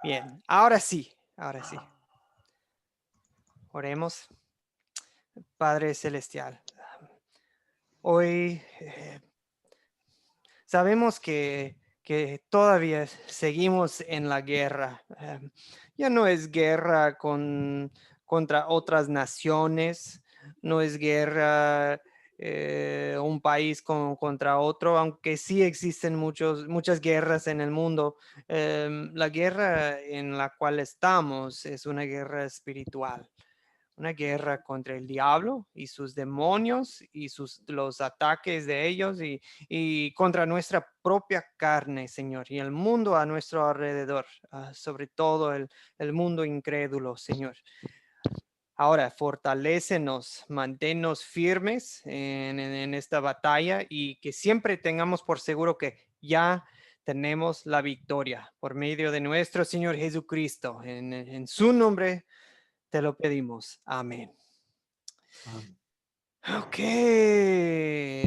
Bien, ahora sí, ahora sí. Oremos. Padre Celestial, hoy sabemos que todavía seguimos en la guerra. Ya no es guerra contra otras naciones, no es guerra un país contra otro, aunque sí existen muchas guerras en el mundo. La guerra en la cual estamos es una guerra espiritual. Una guerra contra el diablo y sus demonios y los ataques de ellos y contra nuestra propia carne, Señor, y el mundo a nuestro alrededor, sobre todo el mundo incrédulo, Señor. Ahora, fortalécenos, manténnos firmes en esta batalla y que siempre tengamos por seguro que ya tenemos la victoria por medio de nuestro Señor Jesucristo. En su nombre te lo pedimos. Amén. Ok,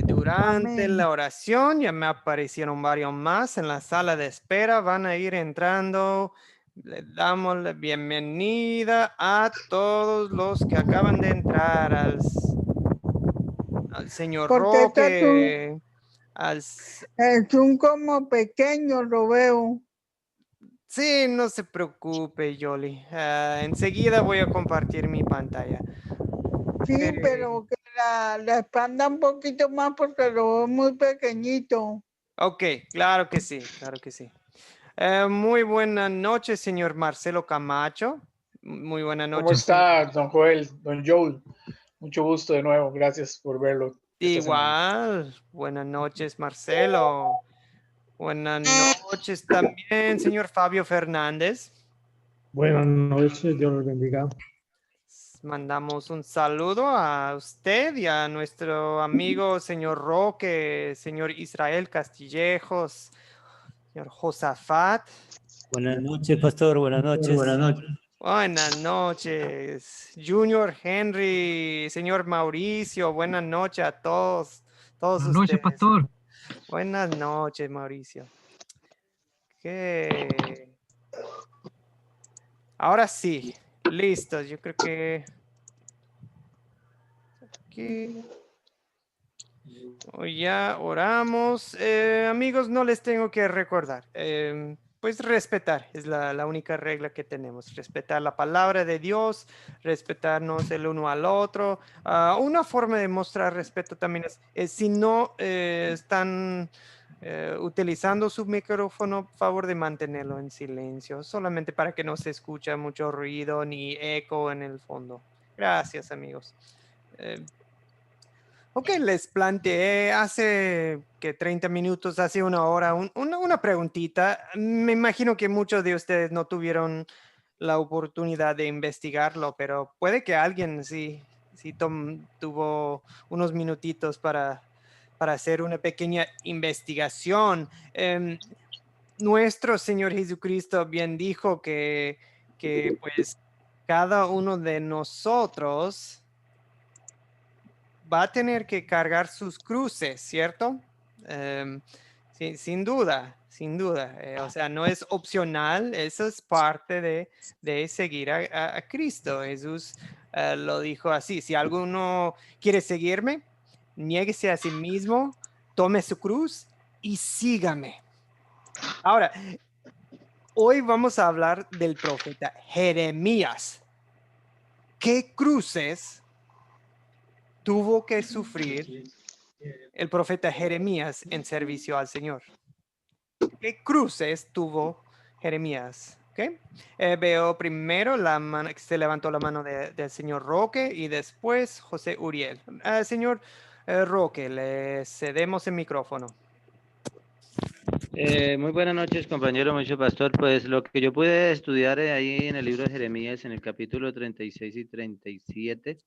durante Amén. la oración ya me aparecieron varios más en la sala de espera, van a ir entrando. Le damos la bienvenida a todos los que acaban de entrar, al señor Porque está Roque, al... el Zoom como pequeño, lo veo. Sí, no se preocupe, Yoli. Enseguida voy a compartir mi pantalla. Sí, pero que la expanda un poquito más porque lo veo muy pequeñito. Ok, claro que sí, claro que sí. Muy buenas noches, señor Marcelo Camacho. Muy buenas ¿Cómo noches. está, don Joel, don Joel? Mucho gusto de nuevo. Gracias por verlo esta semana. Igual, buenas noches, Marcelo. Buenas noches también, señor Fabio Fernández. Buenas noches, Dios los bendiga. Mandamos un saludo a usted y a nuestro amigo señor Roque, señor Israel Castillejos, señor Josafat. Buenas noches, pastor. Buenas noches. Buenas noches. Buenas noches, Junior Henry, señor Mauricio, buenas noches a todos Buenas ustedes. noches, pastor. Buenas noches, Mauricio. ¿Qué? Ahora sí, listo. Yo creo que aquí ya oramos. Amigos, no les tengo que recordar. Pues respetar es la única regla que tenemos. Respetar la palabra de Dios, respetarnos el uno al otro. Una forma de mostrar respeto también es si no están utilizando su micrófono, favor de mantenerlo en silencio, solamente para que no se escuche mucho ruido ni eco en el fondo. Gracias, amigos. Ok, les planteé hace que 30 minutos, hace una hora, una preguntita. Me imagino que muchos de ustedes no tuvieron la oportunidad de investigarlo, pero puede que alguien sí tuvo unos minutitos para hacer una pequeña investigación. Nuestro Señor Jesucristo bien dijo que pues cada uno de nosotros va a tener que cargar sus cruces, ¿cierto? Sin duda, sin duda. O sea, no es opcional, eso es parte de seguir a Cristo. Jesús lo dijo así, si alguno quiere seguirme, niéguese a sí mismo, tome su cruz y sígame. Ahora, hoy vamos a hablar del profeta Jeremías. ¿Qué cruces tuvo que sufrir el profeta Jeremías en servicio al Señor? ¿Qué cruces tuvo Jeremías? ¿Okay? Veo primero que se levantó la mano del señor Roque y después José Uriel. Señor Roque, le cedemos el micrófono. Muy buenas noches, compañero, mucho pastor. Pues lo que yo pude estudiar ahí en el libro de Jeremías, en el capítulo 36 y 37,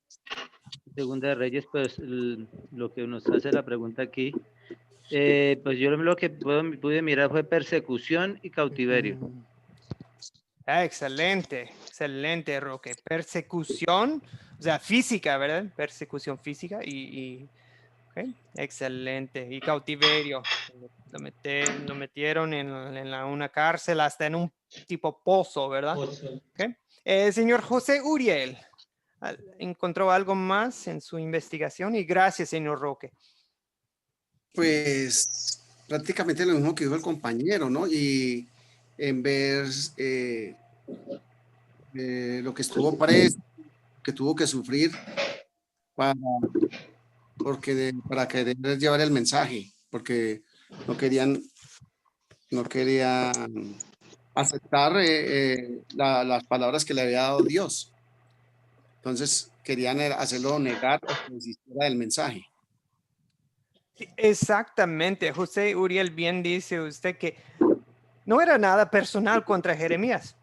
Segunda de Reyes, pues lo que nos hace la pregunta aquí, pues yo lo que pude mirar fue persecución y cautiverio. Excelente, excelente, Roque. Persecución, o sea, física, ¿verdad? Persecución física okay. Excelente. Y cautiverio. Lo metieron en una cárcel hasta en un tipo pozo, ¿verdad? Pozo. Okay. Señor José Uriel, ¿encontró algo más en su investigación? Y gracias, señor Roque. Pues prácticamente lo mismo que dijo el compañero, ¿no? Y en ver lo que estuvo preso, que tuvo que sufrir para, para querer llevar el mensaje, porque no querían aceptar las palabras que le había dado Dios. Entonces querían hacerlo negar o que desistiera del mensaje. Exactamente, José Uriel, bien dice usted que no era nada personal contra Jeremías,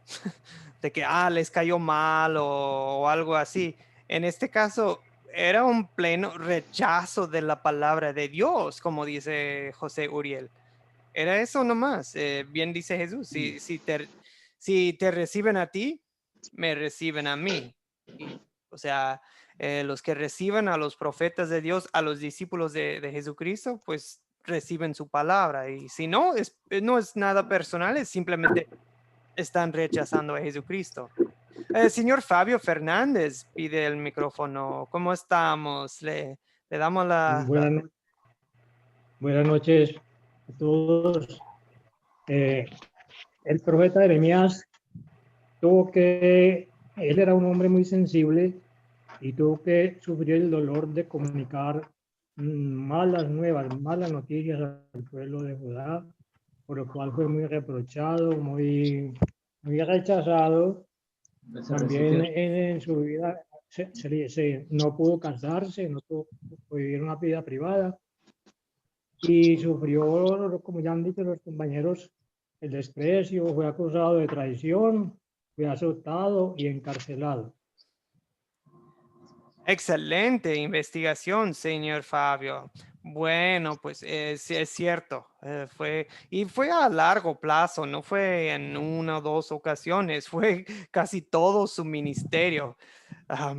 de que les cayó mal o algo así. En este caso, era un pleno rechazo de la palabra de Dios, como dice José Uriel. Era eso nomás. Bien dice Jesús, si te reciben a ti, me reciben a mí. O sea, los que reciben a los profetas de Dios, a los discípulos de Jesucristo, pues reciben su palabra. Y si no, no es nada personal, es simplemente están rechazando a Jesucristo. Señor Fabio Fernández pide el micrófono. ¿Cómo estamos? Le damos Buenas noches a todos. El profeta Jeremías él era un hombre muy sensible y tuvo que sufrir el dolor de comunicar malas nuevas, malas noticias al pueblo de Judá, por lo cual fue muy reprochado, muy rechazado. También en su vida no pudo casarse, no pudo vivir una vida privada y sufrió, como ya han dicho los compañeros, el desprecio, fue acusado de traición, fue azotado y encarcelado. Excelente investigación, señor Fabio. Bueno, pues es cierto, fue a largo plazo, no fue en una o dos ocasiones, fue casi todo su ministerio.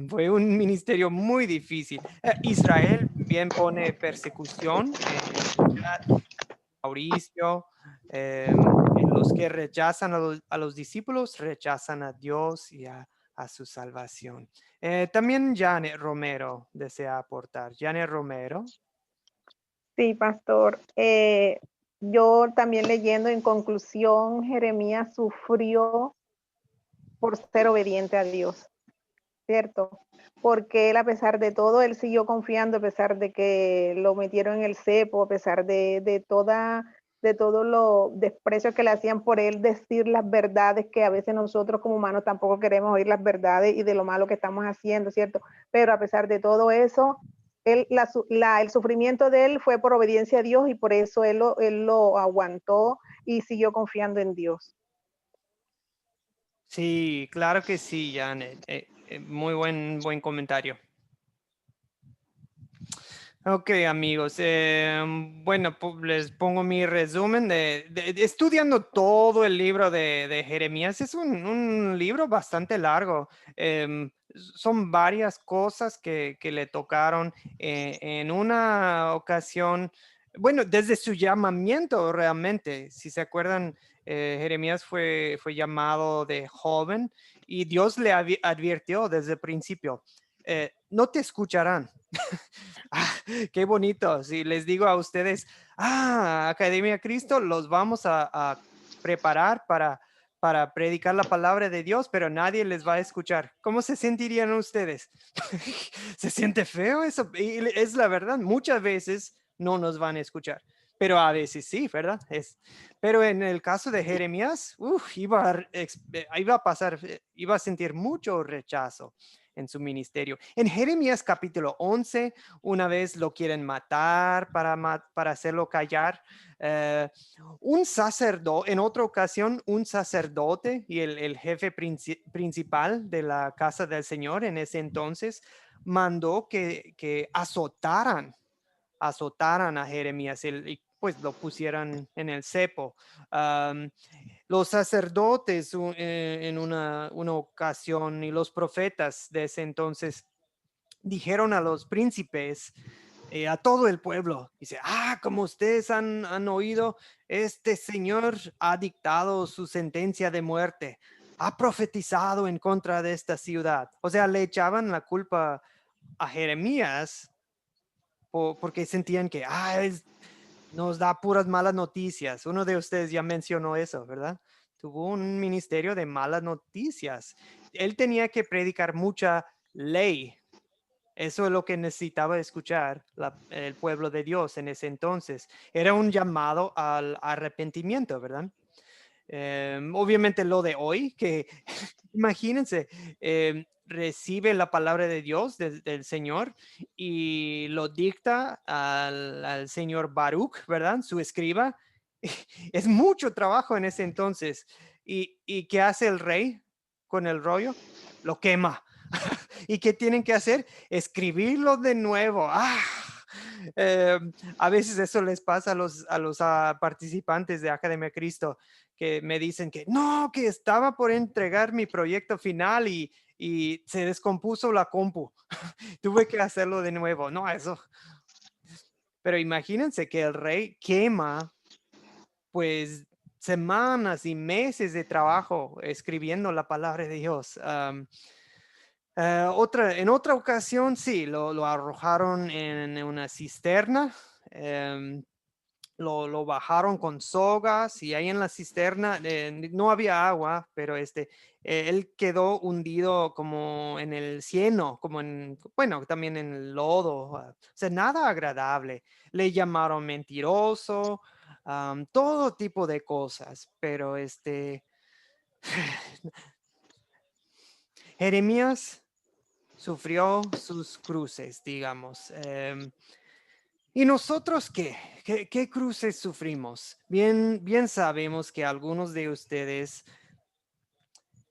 Fue un ministerio muy difícil. Israel bien pone persecución en Mauricio. Los que rechazan a los discípulos rechazan a Dios y a su salvación. También Janet Romero desea aportar. Janet Romero. Sí, pastor. Yo también leyendo en conclusión, Jeremías sufrió por ser obediente a Dios, ¿cierto? Porque él, a pesar de todo, él siguió confiando, a pesar de que lo metieron en el cepo, a pesar de todo lo desprecio que le hacían por él decir las verdades, que a veces nosotros como humanos tampoco queremos oír las verdades y de lo malo que estamos haciendo, ¿cierto? Pero a pesar de todo eso, el sufrimiento de él fue por obediencia a Dios y por eso él lo aguantó y siguió confiando en Dios. Sí, claro que sí, Janet. Muy buen comentario. Ok, amigos. Bueno, pues les pongo mi resumen de estudiando todo el libro de Jeremías. Es un libro bastante largo. Son varias cosas que le tocaron en una ocasión. Bueno, desde su llamamiento realmente, si se acuerdan, Jeremías fue llamado de joven y Dios le advirtió desde el principio, no te escucharán. Qué bonito. Si les digo a ustedes, Academia Cristo, los vamos a preparar para predicar la palabra de Dios, pero nadie les va a escuchar. ¿Cómo se sentirían ustedes? ¿Se siente feo eso? Y es la verdad, muchas veces no nos van a escuchar, pero a veces sí, ¿verdad? Pero en el caso de Jeremías, iba a sentir mucho rechazo en su ministerio. En Jeremías capítulo 11, una vez lo quieren matar para hacerlo callar. Un sacerdote, en otra ocasión, un sacerdote y el jefe principal de la casa del Señor en ese entonces mandó que azotaran a Jeremías y pues lo pusieran en el cepo. Los sacerdotes en una ocasión y los profetas de ese entonces dijeron a los príncipes a todo el pueblo. Dice, como ustedes han oído, este señor ha dictado su sentencia de muerte, ha profetizado en contra de esta ciudad. O sea, le echaban la culpa a Jeremías porque sentían que nos da puras malas noticias. Uno de ustedes ya mencionó eso, ¿verdad? Tuvo un ministerio de malas noticias. Él tenía que predicar mucha ley. Eso es lo que necesitaba escuchar el pueblo de Dios en ese entonces. Era un llamado al arrepentimiento, ¿verdad? Obviamente lo de hoy, que imagínense, recibe la palabra de Dios, del Señor, y lo dicta al señor Baruch, ¿verdad? Su escriba. Es mucho trabajo en ese entonces. ¿Y qué hace el rey con el rollo? Lo quema. ¿Y qué tienen que hacer? Escribirlo de nuevo. A veces eso les pasa a los participantes de Academia Cristo, que me dicen que no, que estaba por entregar mi proyecto final y se descompuso la compu. Tuve que hacerlo de nuevo. No, eso. Pero imagínense que el rey quema, pues, semanas y meses de trabajo escribiendo la palabra de Dios. En otra ocasión, sí, lo arrojaron en una cisterna, lo bajaron con sogas y ahí en la cisterna no había agua, pero él quedó hundido como en el cieno, bueno, también en el lodo, o sea, nada agradable. Le llamaron mentiroso, todo tipo de cosas, pero Jeremías sufrió sus cruces, digamos. ¿Y nosotros qué? ¿Qué cruces sufrimos? Bien sabemos que algunos de ustedes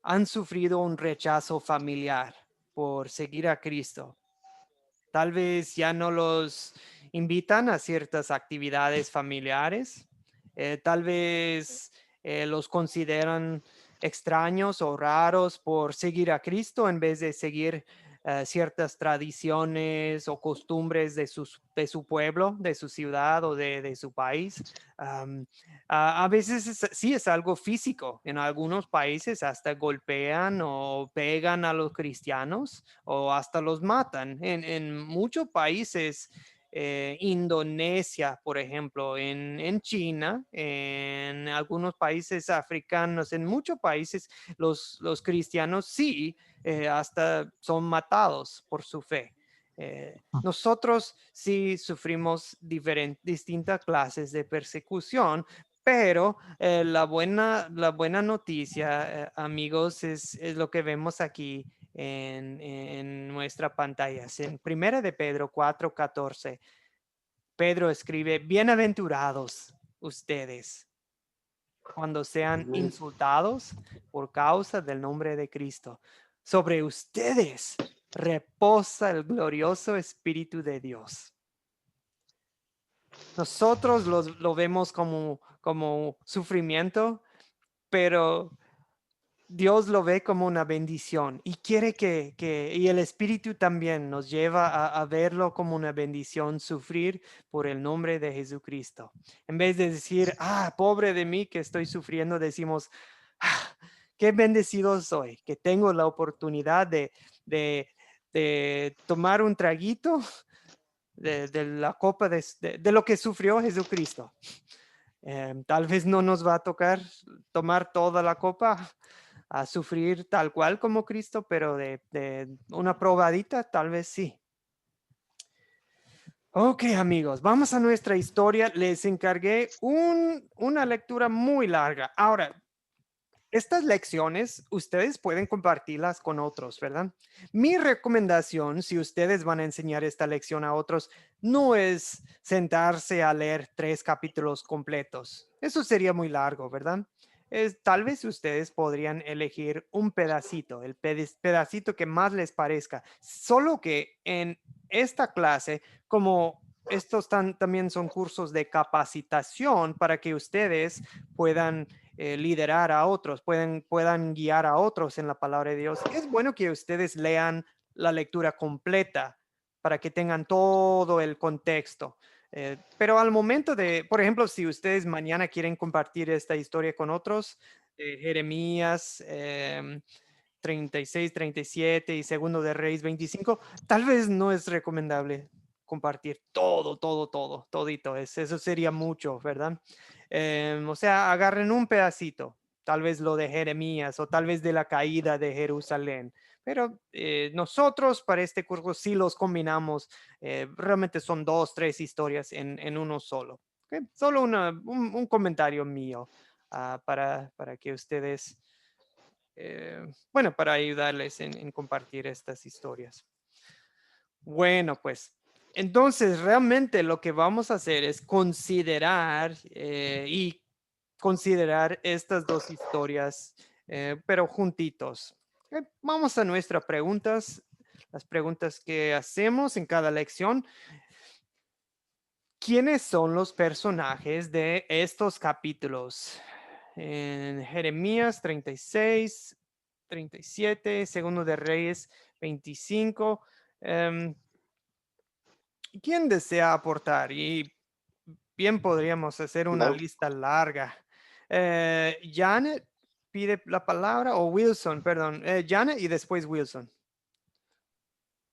han sufrido un rechazo familiar por seguir a Cristo. Tal vez ya no los invitan a ciertas actividades familiares. Tal vez los consideran extraños o raros por seguir a Cristo en vez de seguir ciertas tradiciones o costumbres de su pueblo, de su ciudad o de su país. A veces sí es algo físico. En algunos países hasta golpean o pegan a los cristianos o hasta los matan. En muchos países, Indonesia, por ejemplo, en China, en algunos países africanos, en muchos países los cristianos sí hasta son matados por su fe. Nosotros sí sufrimos distintas clases de persecución, pero la buena noticia, amigos, es lo que vemos aquí en nuestra pantalla. En 1 de Pedro 4:14, Pedro escribe, bienaventurados ustedes cuando sean insultados por causa del nombre de Cristo. Sobre ustedes reposa el glorioso Espíritu de Dios. Nosotros lo vemos como sufrimiento, pero Dios lo ve como una bendición y quiere y el Espíritu también nos lleva a verlo como una bendición, sufrir por el nombre de Jesucristo. En vez de decir, pobre de mí que estoy sufriendo, decimos, qué bendecido soy, que tengo la oportunidad de tomar un traguito de la copa de lo que sufrió Jesucristo. Tal vez no nos va a tocar tomar toda la copa, a sufrir tal cual como Cristo, pero de una probadita, tal vez sí. Ok, amigos, vamos a nuestra historia. Les encargué una lectura muy larga. Ahora, estas lecciones ustedes pueden compartirlas con otros, ¿verdad? Mi recomendación, si ustedes van a enseñar esta lección a otros, no es sentarse a leer 3 capítulos completos. Eso sería muy largo, ¿verdad? Tal vez ustedes podrían elegir un pedacito, el pedacito que más les parezca. Solo que en esta clase, como estos también son cursos de capacitación para que ustedes puedan liderar a otros, puedan guiar a otros en la palabra de Dios. Es bueno que ustedes lean la lectura completa para que tengan todo el contexto. Pero al momento de, por ejemplo, si ustedes mañana quieren compartir esta historia con otros, Jeremías 36, 37 y Segundo de Reyes 25, tal vez no es recomendable compartir todito. Eso sería mucho, ¿verdad? O sea, agarren un pedacito, tal vez lo de Jeremías o tal vez de la caída de Jerusalén. Pero nosotros para este curso sí los combinamos. Realmente son 2, 3 historias en uno solo. ¿Okay? Solo un comentario mío para que ustedes, bueno, para ayudarles en compartir estas historias. Bueno, pues entonces realmente lo que vamos a hacer es considerar estas dos historias, pero juntitos. Vamos a nuestras preguntas, las preguntas que hacemos en cada lección. ¿Quiénes son los personajes de estos capítulos? En Jeremías 36, 37, Segundo de Reyes 25. ¿Quién desea aportar? Y bien podríamos hacer una lista larga. Janet pide la palabra, o Wilson, perdón. Janet y después Wilson.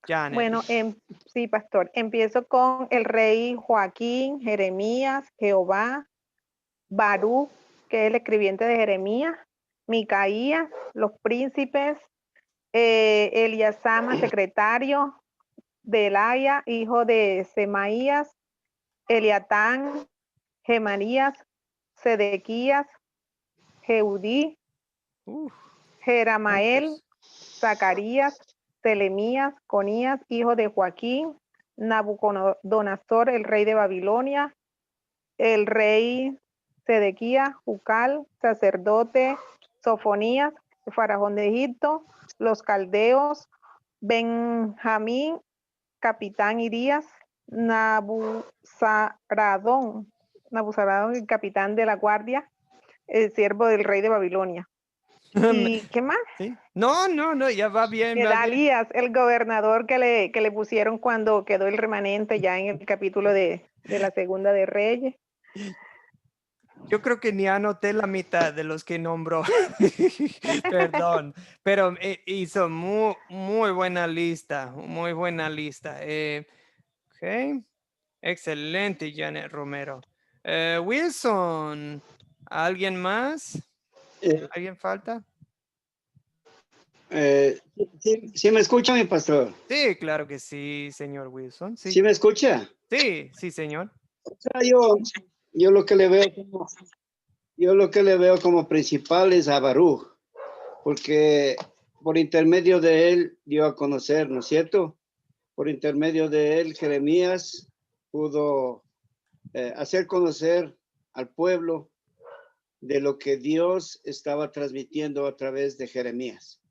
Janet. Bueno, sí, pastor. Empiezo con el rey Joaquín, Jeremías, Jehová, Baruch, que es el escribiente de Jeremías, Micaías, los príncipes, Eliasama, secretario, Delaya, hijo de Semaías, Eliatán, Gemarías, Sedequías, Jehudí, Jeramael, Zacarías, Selemías, Conías, hijo de Joaquín, Nabucodonosor, el rey de Babilonia, el rey Sedequías, Jucal, sacerdote, Sofonías, faraón de Egipto, los caldeos, Benjamín, capitán Irías, Nabuzaradón, el capitán de la guardia, el siervo del rey de Babilonia. ¿Y qué más? ¿Sí? No, ya va bien. Gedalías, el gobernador que le pusieron cuando quedó el remanente ya en el capítulo de la Segunda de Reyes. Yo creo que ni anoté la mitad de los que nombró. Perdón, pero hizo muy buena lista, muy buena lista. Ok, excelente, Janet Romero. Wilson, ¿alguien más? ¿Alguien falta? ¿Sí me escucha, mi pastor? Sí, claro que sí, señor Wilson. Sí, ¿Sí me escucha? sí, señor. O sea, yo lo que le veo como principal es a Baruch, porque por intermedio de él dio a conocer, ¿no es cierto? Por intermedio de él, Jeremías pudo hacer conocer al pueblo de lo que Dios estaba transmitiendo a través de Jeremías.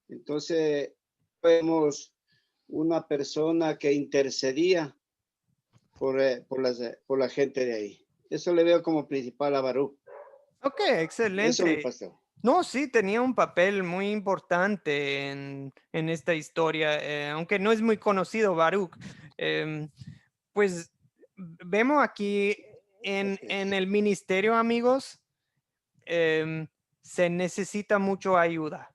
Entonces, vemos una persona que intercedía por la gente de ahí. Eso le veo como principal a Baruch. Ok, excelente. Eso, mi pastor. No, sí, tenía un papel muy importante en esta historia, aunque no es muy conocido Baruch. Pues vemos aquí en el ministerio, amigos, se necesita mucho ayuda.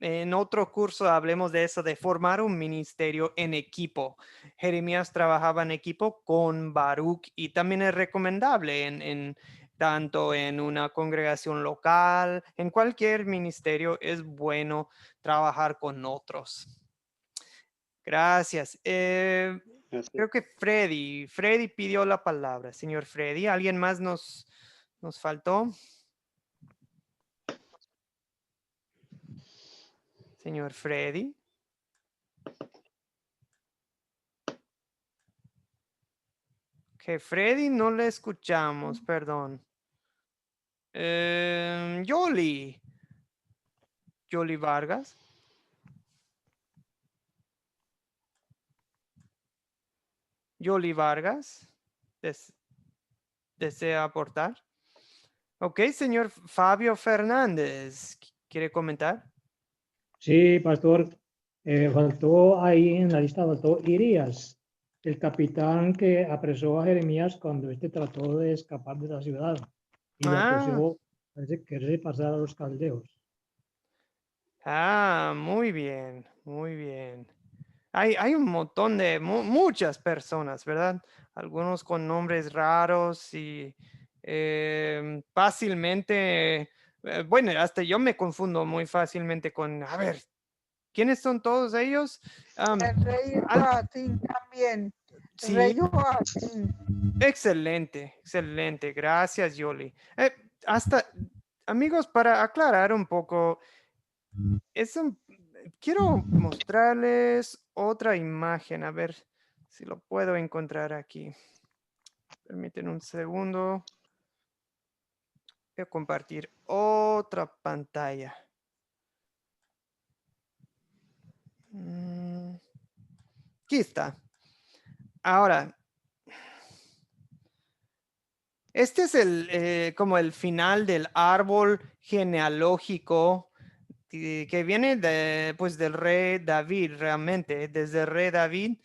En otro curso hablemos de eso, de formar un ministerio en equipo. Jeremías trabajaba en equipo con Baruch y también es recomendable tanto en una congregación local, en cualquier ministerio es bueno trabajar con otros. Gracias. Creo que Freddy pidió la palabra. Señor Freddy, ¿alguien más nos faltó? Señor Freddy. Que Freddy no le escuchamos, perdón. Yoli Vargas. Yoli Vargas. ¿Desea aportar? Ok, señor Fabio Fernández. ¿Quiere comentar? Sí, pastor. Faltó ahí en la lista, faltó Irías, el capitán que apresó a Jeremías cuando este trató de escapar de la ciudad y lo Ah, acusó de querer pasar a los caldeos. muy bien, muy bien. Hay un montón de, muchas personas, ¿verdad? Algunos con nombres raros y fácilmente, bueno, hasta yo me confundo muy fácilmente con, a ver, ¿quiénes son todos ellos? El rey Joaquín también. El Sí, rey Joaquín. excelente, excelente. Gracias, Yoli. Hasta, amigos, para aclarar un poco, quiero mostrarles otra imagen, a ver si lo puedo encontrar aquí. Permiten un segundo. Voy a compartir otra pantalla. Aquí está. Ahora, este es como el final del árbol genealógico que viene pues del rey David, realmente. Desde el rey David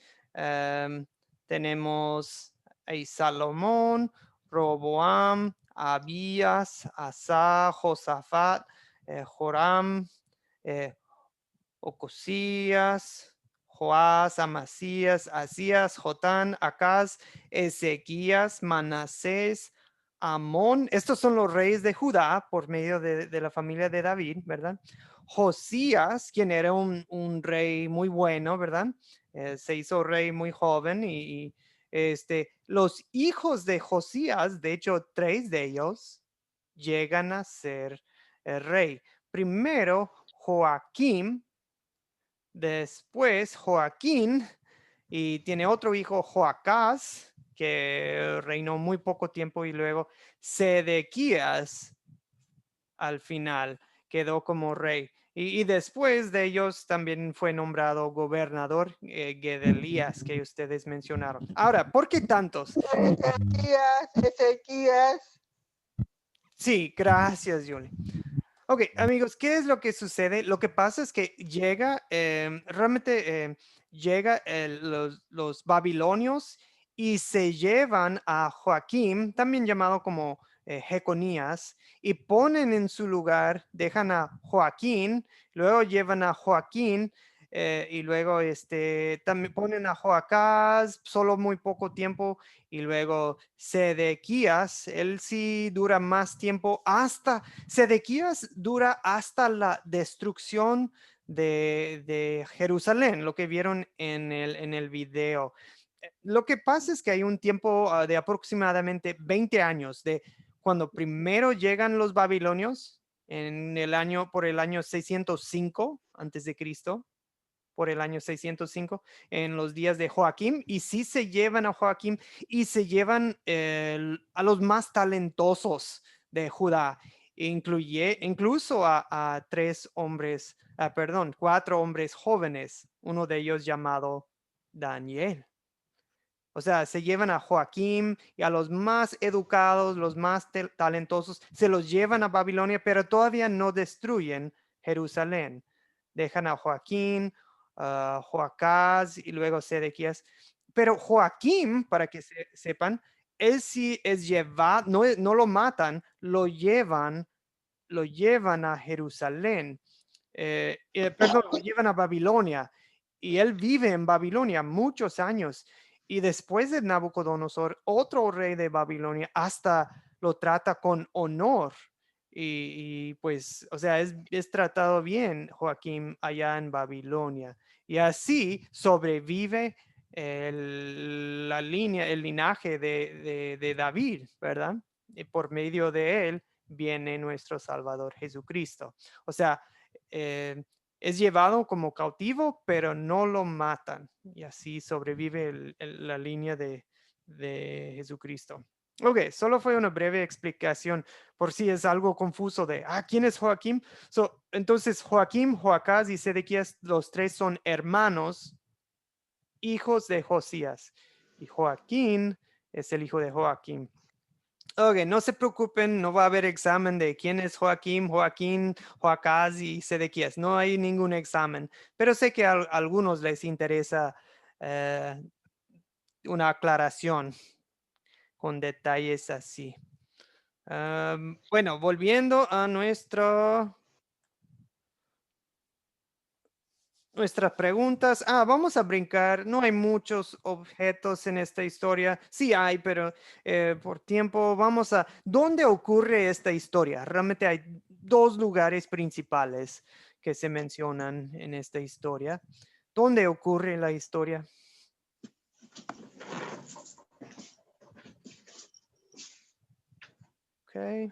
tenemos ahí Salomón, Roboam, Abías, Asa, Josafat, Joram, Ocosías, Joás, Amasías, Asías, Jotán, Acaz, Ezequías, Manasés, Amón. Estos son los reyes de Judá por medio de la familia de David, ¿verdad? Josías, quien era un rey muy bueno, ¿verdad? Se hizo rey muy joven y los hijos de Josías, de hecho, 3 de ellos llegan a ser el rey. Primero, Joaquín, después Joaquín, y tiene otro hijo, Joacás, que reinó muy poco tiempo, y luego Sedequías al final quedó como rey. Y después de ellos también fue nombrado gobernador Gedalías, que ustedes mencionaron. Ahora, ¿por qué tantos? Ezequías. Sí, gracias, Julie. Ok, amigos, ¿qué es lo que sucede? Lo que pasa es que llega, realmente llega los babilonios y se llevan a Joaquín, también llamado como Jeconías, y ponen en su lugar, dejan a Joaquín, luego llevan a Joaquín y luego también ponen a Joacás solo muy poco tiempo y luego Sedequías, él sí dura más tiempo Sedequías dura hasta la destrucción de Jerusalén, lo que vieron en el video. Lo que pasa es que hay un tiempo de aproximadamente 20 años de cuando primero llegan los babilonios por el año 605 antes de Cristo, por el año 605 en los días de Joaquín, y sí se llevan a Joaquín y se llevan a los más talentosos de Judá, incluso a 4 hombres jóvenes, uno de ellos llamado Daniel. O sea, se llevan a Joaquín y a los más educados, los más talentosos, se los llevan a Babilonia, pero todavía no destruyen Jerusalén. Dejan a Joaquín, Joacás y luego Sedequías. Pero Joaquín, para que sepan, él sí es llevado, no lo matan, lo llevan a Jerusalén. Perdón, lo llevan a Babilonia. Y él vive en Babilonia muchos años. Y después de Nabucodonosor, otro rey de Babilonia, hasta lo trata con honor. Y pues, o sea, es tratado bien Joaquín allá en Babilonia. Y así sobrevive el linaje de David, ¿verdad? Y por medio de él viene nuestro Salvador Jesucristo. O sea, es llevado como cautivo, pero no lo matan. Y así sobrevive la línea de Jesucristo. Ok, solo fue una breve explicación por si es algo confuso de, ¿quién es Joaquín? Entonces, Joaquín, Joacás y Sedequías, los 3 son hermanos, hijos de Josías. Y Joaquín es el hijo de Joaquín. Ok, no se preocupen, no va a haber examen de quién es Joaquín, Joacaz y Sedequías. No hay ningún examen, pero sé que a algunos les interesa una aclaración con detalles así. Bueno, volviendo a nuestras preguntas. Vamos a brincar. No hay muchos objetos en esta historia. Sí hay, pero por tiempo vamos a... ¿Dónde ocurre esta historia? Realmente hay dos lugares principales que se mencionan en esta historia. ¿Dónde ocurre la historia? Ok.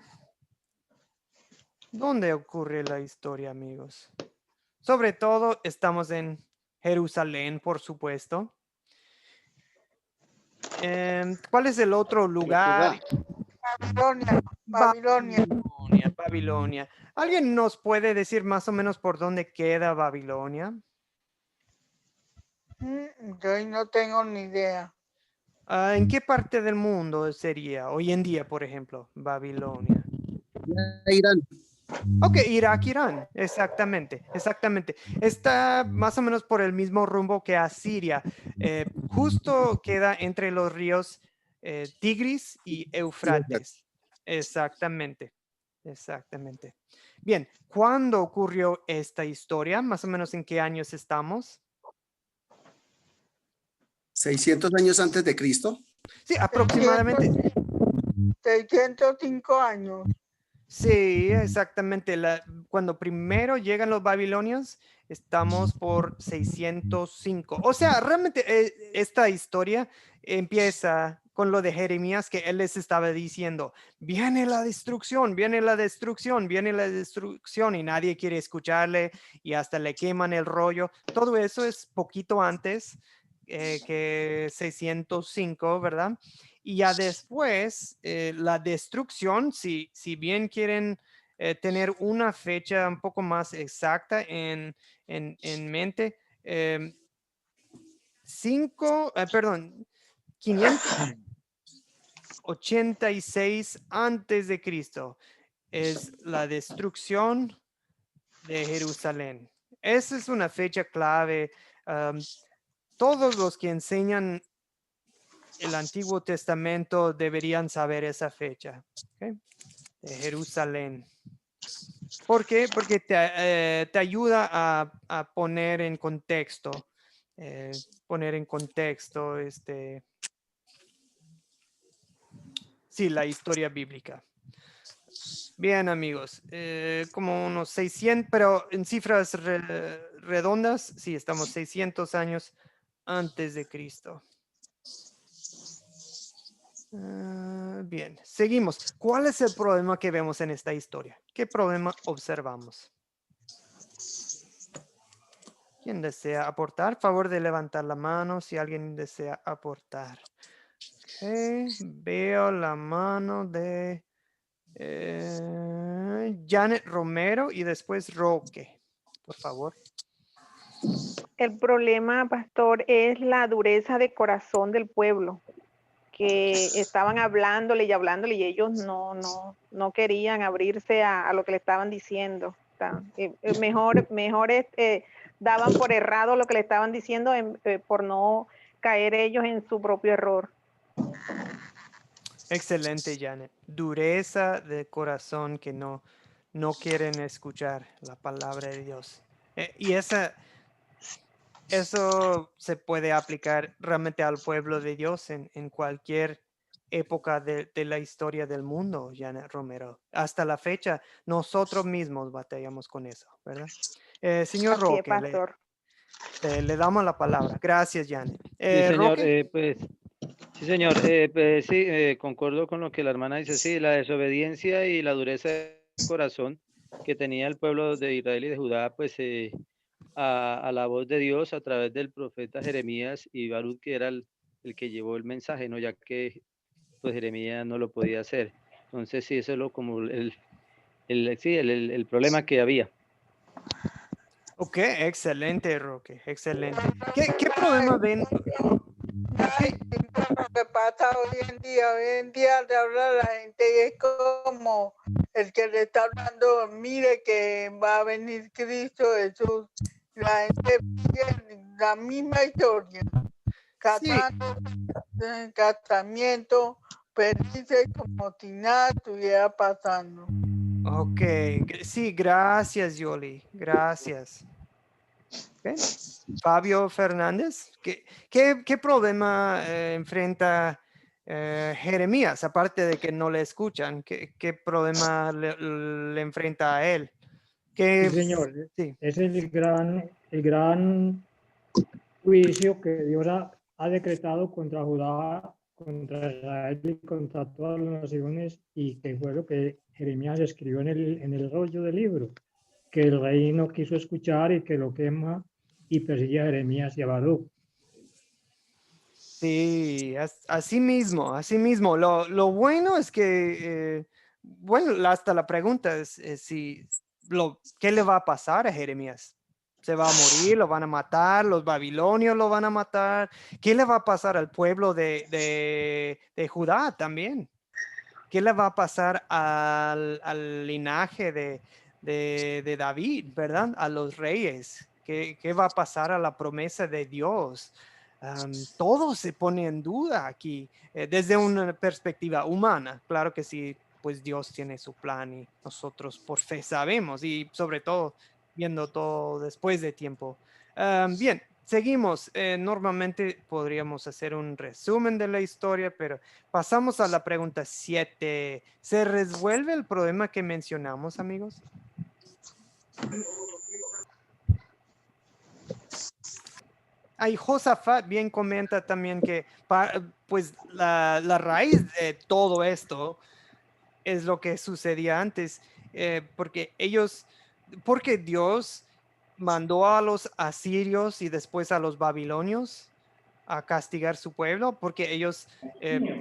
¿Dónde ocurre la historia, amigos? Sobre todo estamos en Jerusalén, por supuesto. ¿Cuál es el otro lugar? Babilonia. ¿Alguien nos puede decir más o menos por dónde queda Babilonia? Yo no tengo ni idea. ¿En qué parte del mundo sería hoy en día, por ejemplo, Babilonia? Irán. Ok, Irak, Irán, exactamente. Está más o menos por el mismo rumbo que Asiria. Justo queda entre los ríos Tigris y Eufrates. Exactamente. Bien, ¿cuándo ocurrió esta historia? Más o menos en qué años estamos. 600 años antes de Cristo. Sí, aproximadamente. 605 años. Sí, exactamente. Cuando primero llegan los babilonios, estamos por 605. O sea, realmente esta historia empieza con lo de Jeremías, que él les estaba diciendo, viene la destrucción, y nadie quiere escucharle y hasta le queman el rollo. Todo eso es poquito antes que 605, ¿verdad? Y ya después, la destrucción, si bien quieren tener una fecha un poco más exacta en mente, 586 antes de Cristo es la destrucción de Jerusalén. Esa es una fecha clave. Todos los que enseñan el Antiguo Testamento deberían saber esa fecha, ¿okay? De Jerusalén. ¿Por qué? Porque te ayuda a poner en contexto, sí, la historia bíblica. Bien, amigos, como unos 600, pero en cifras redondas, sí, estamos 600 años antes de Cristo. Bien, seguimos. ¿Cuál es el problema que vemos en esta historia? ¿Qué problema observamos? ¿Quién desea aportar? Favor de levantar la mano si alguien desea aportar. Okay. Veo la mano de Janet Romero y después Roque, por favor. El problema, pastor, es la dureza de corazón del pueblo, que estaban hablándole y ellos no querían abrirse a lo que le estaban diciendo. O sea, mejor daban por errado lo que le estaban diciendo por no caer ellos en su propio error. Excelente, Janet. Dureza de corazón que no quieren escuchar la palabra de Dios. Y eso se puede aplicar realmente al pueblo de Dios en cualquier época de la historia del mundo, Janet Romero. Hasta la fecha, nosotros mismos batallamos con eso, ¿verdad? Señor Roque, le damos la palabra. Gracias, Janet. Sí, señor. Roque. Sí, señor. Sí, concuerdo con lo que la hermana dice. Sí, la desobediencia y la dureza de corazón que tenía el pueblo de Israel y de Judá, pues a la voz de Dios a través del profeta Jeremías y Baruch, que era el que llevó el mensaje, ¿no? Ya que pues Jeremías no lo podía hacer. Entonces sí, eso es como el problema que había. Ok, excelente, Roque, excelente. ¿Qué problema ven? que pasa hoy en día. Hoy en día le habla a la gente y es como el que le está hablando, mire que va a venir Cristo Jesús. La gente sigue la misma historia. Casamiento, felices como si nada estuviera pasando. Ok, sí, gracias, Yoli, gracias. Okay. Fabio Fernández, ¿qué problema enfrenta Jeremías, aparte de que no le escuchan? ¿Qué problema le enfrenta a él? Sí, señor, Sí. es el gran juicio que Dios ha decretado contra Judá, contra Israel y contra todas las naciones, y que fue lo que Jeremías escribió en el rollo del libro, que el rey no quiso escuchar y que lo quema y persigue a Jeremías y a Baruch. Sí, así mismo. Lo bueno es que, bueno, hasta la pregunta es ¿qué le va a pasar a Jeremías? ¿Se va a morir? ¿Lo van a matar? ¿Los babilonios lo van a matar? ¿Qué le va a pasar al pueblo de Judá también? ¿Qué le va a pasar al linaje de David, verdad? A los reyes. ¿Qué va a pasar a la promesa de Dios? Todo se pone en duda aquí, desde una perspectiva humana. Claro que sí, pues Dios tiene su plan y nosotros por fe sabemos, y sobre todo viendo todo después de tiempo. Bien, seguimos. Normalmente podríamos hacer un resumen de la historia, pero pasamos a la pregunta 7. ¿Se resuelve el problema que mencionamos, amigos? Ahí Josafat bien comenta también que pues la raíz de todo esto es lo que sucedía antes, porque Dios mandó a los asirios y después a los babilonios a castigar su pueblo, porque ellos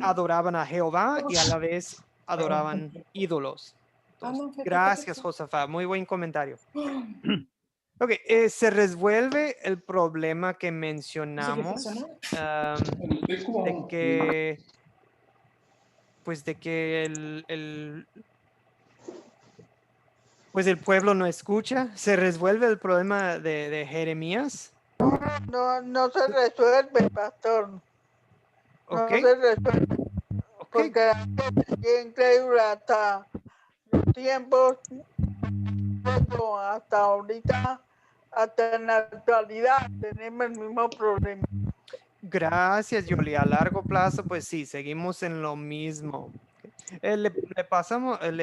adoraban a Jehová y a la vez adoraban ídolos. Entonces, gracias, Josafat, muy buen comentario. Ok, se resuelve el problema que mencionamos de que el pueblo no escucha. Se resuelve el problema de Jeremías. No se resuelve, pastor. Ok. No se resuelve. Okay. Porque es increíble hasta los tiempos, hasta ahorita, hasta en la actualidad tenemos el mismo problema. Gracias, Yoli. A largo plazo, pues sí, seguimos en lo mismo. Le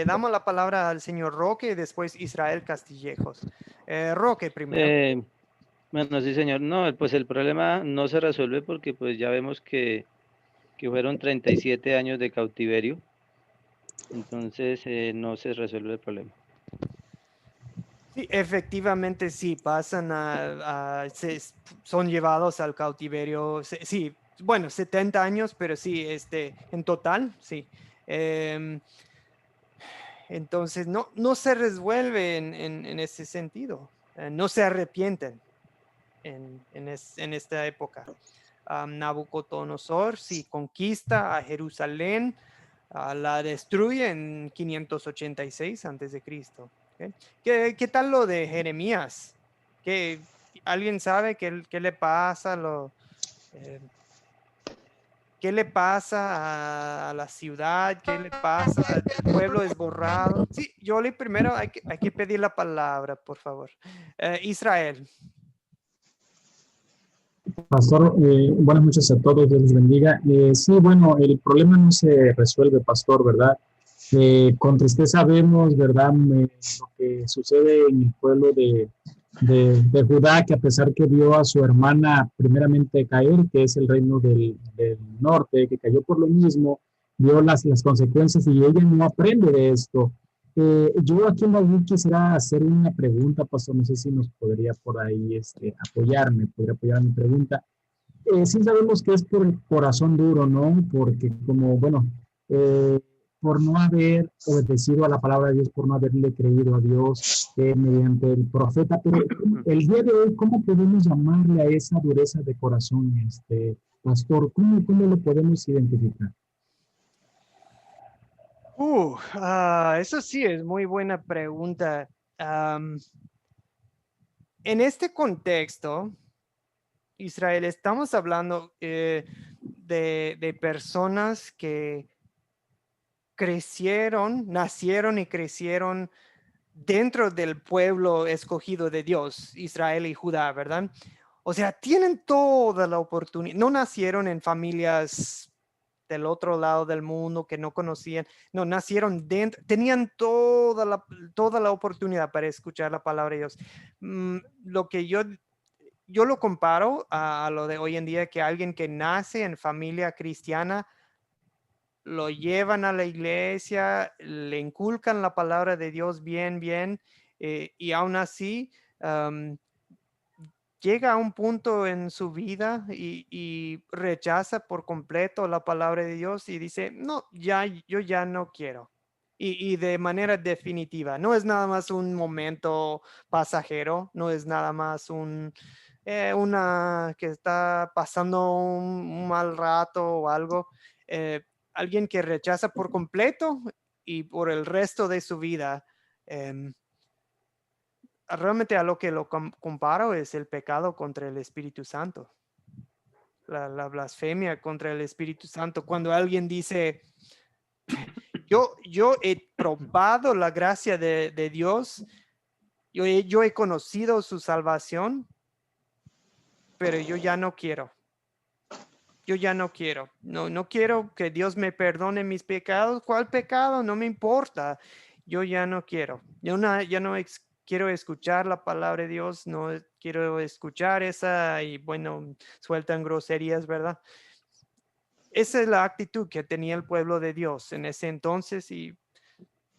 damos la palabra al señor Roque y después Israel Castillejos. Roque primero. Bueno, sí, señor. No, pues el problema no se resuelve porque pues ya vemos que fueron 37 años de cautiverio. Entonces no se resuelve el problema. Sí, efectivamente sí, pasan son llevados al cautiverio, sí, bueno, 70 años, pero sí, en total, sí. Entonces, no se resuelve en ese sentido, no se arrepienten en esta época. Nabucodonosor sí conquista a Jerusalén, la destruye en 586 a.C. ¿Qué tal lo de Jeremías? ¿Alguien sabe qué le pasa? ¿Qué le pasa a la ciudad? ¿Qué le pasa? ¿El pueblo es borrado? Sí, Yoli, primero hay que pedir la palabra, por favor. Israel. Pastor, buenas noches a todos, Dios les bendiga. Sí, bueno, el problema no se resuelve, pastor, ¿verdad? Con tristeza vemos, ¿verdad?, lo que sucede en el pueblo de Judá, que a pesar que vio a su hermana primeramente caer, que es el reino del norte, que cayó por lo mismo, vio las consecuencias y ella no aprende de esto. Yo aquí en la quisiera hacer una pregunta, pastor, no sé si nos podría por ahí podría apoyar mi pregunta. Sí sabemos que es por el corazón duro, ¿no? Porque como, bueno, por no haber obedecido a la palabra de Dios, por no haberle creído a Dios mediante el profeta, pero el día de hoy, ¿cómo podemos llamarle a esa dureza de corazón? pastor, ¿cómo lo podemos identificar? Eso sí es muy buena pregunta. En este contexto, Israel, estamos hablando de personas que nacieron y crecieron dentro del pueblo escogido de Dios, Israel y Judá, ¿verdad? O sea, tienen toda la oportunidad. No nacieron en familias del otro lado del mundo que no conocían. No, nacieron dentro, tenían toda la oportunidad para escuchar la palabra de Dios. Lo que yo lo comparo a lo de hoy en día, que alguien que nace en familia cristiana, lo llevan a la iglesia, le inculcan la palabra de Dios bien, y aún así llega a un punto en su vida y rechaza por completo la palabra de Dios y dice, no, yo ya no quiero. Y de manera definitiva, no es nada más un momento pasajero, no es nada más una que está pasando un mal rato o algo. Alguien que rechaza por completo y por el resto de su vida. Realmente a lo que lo comparo es el pecado contra el Espíritu Santo. La blasfemia contra el Espíritu Santo. Cuando alguien dice, yo he probado la gracia de Dios, yo he conocido su salvación, pero yo ya no quiero. Yo ya no quiero. No quiero que Dios me perdone mis pecados. ¿Cuál pecado? No me importa. Yo ya no quiero. Ya no quiero escuchar la palabra de Dios. No quiero escuchar esa y bueno, sueltan groserías, ¿verdad? Esa es la actitud que tenía el pueblo de Dios en ese entonces y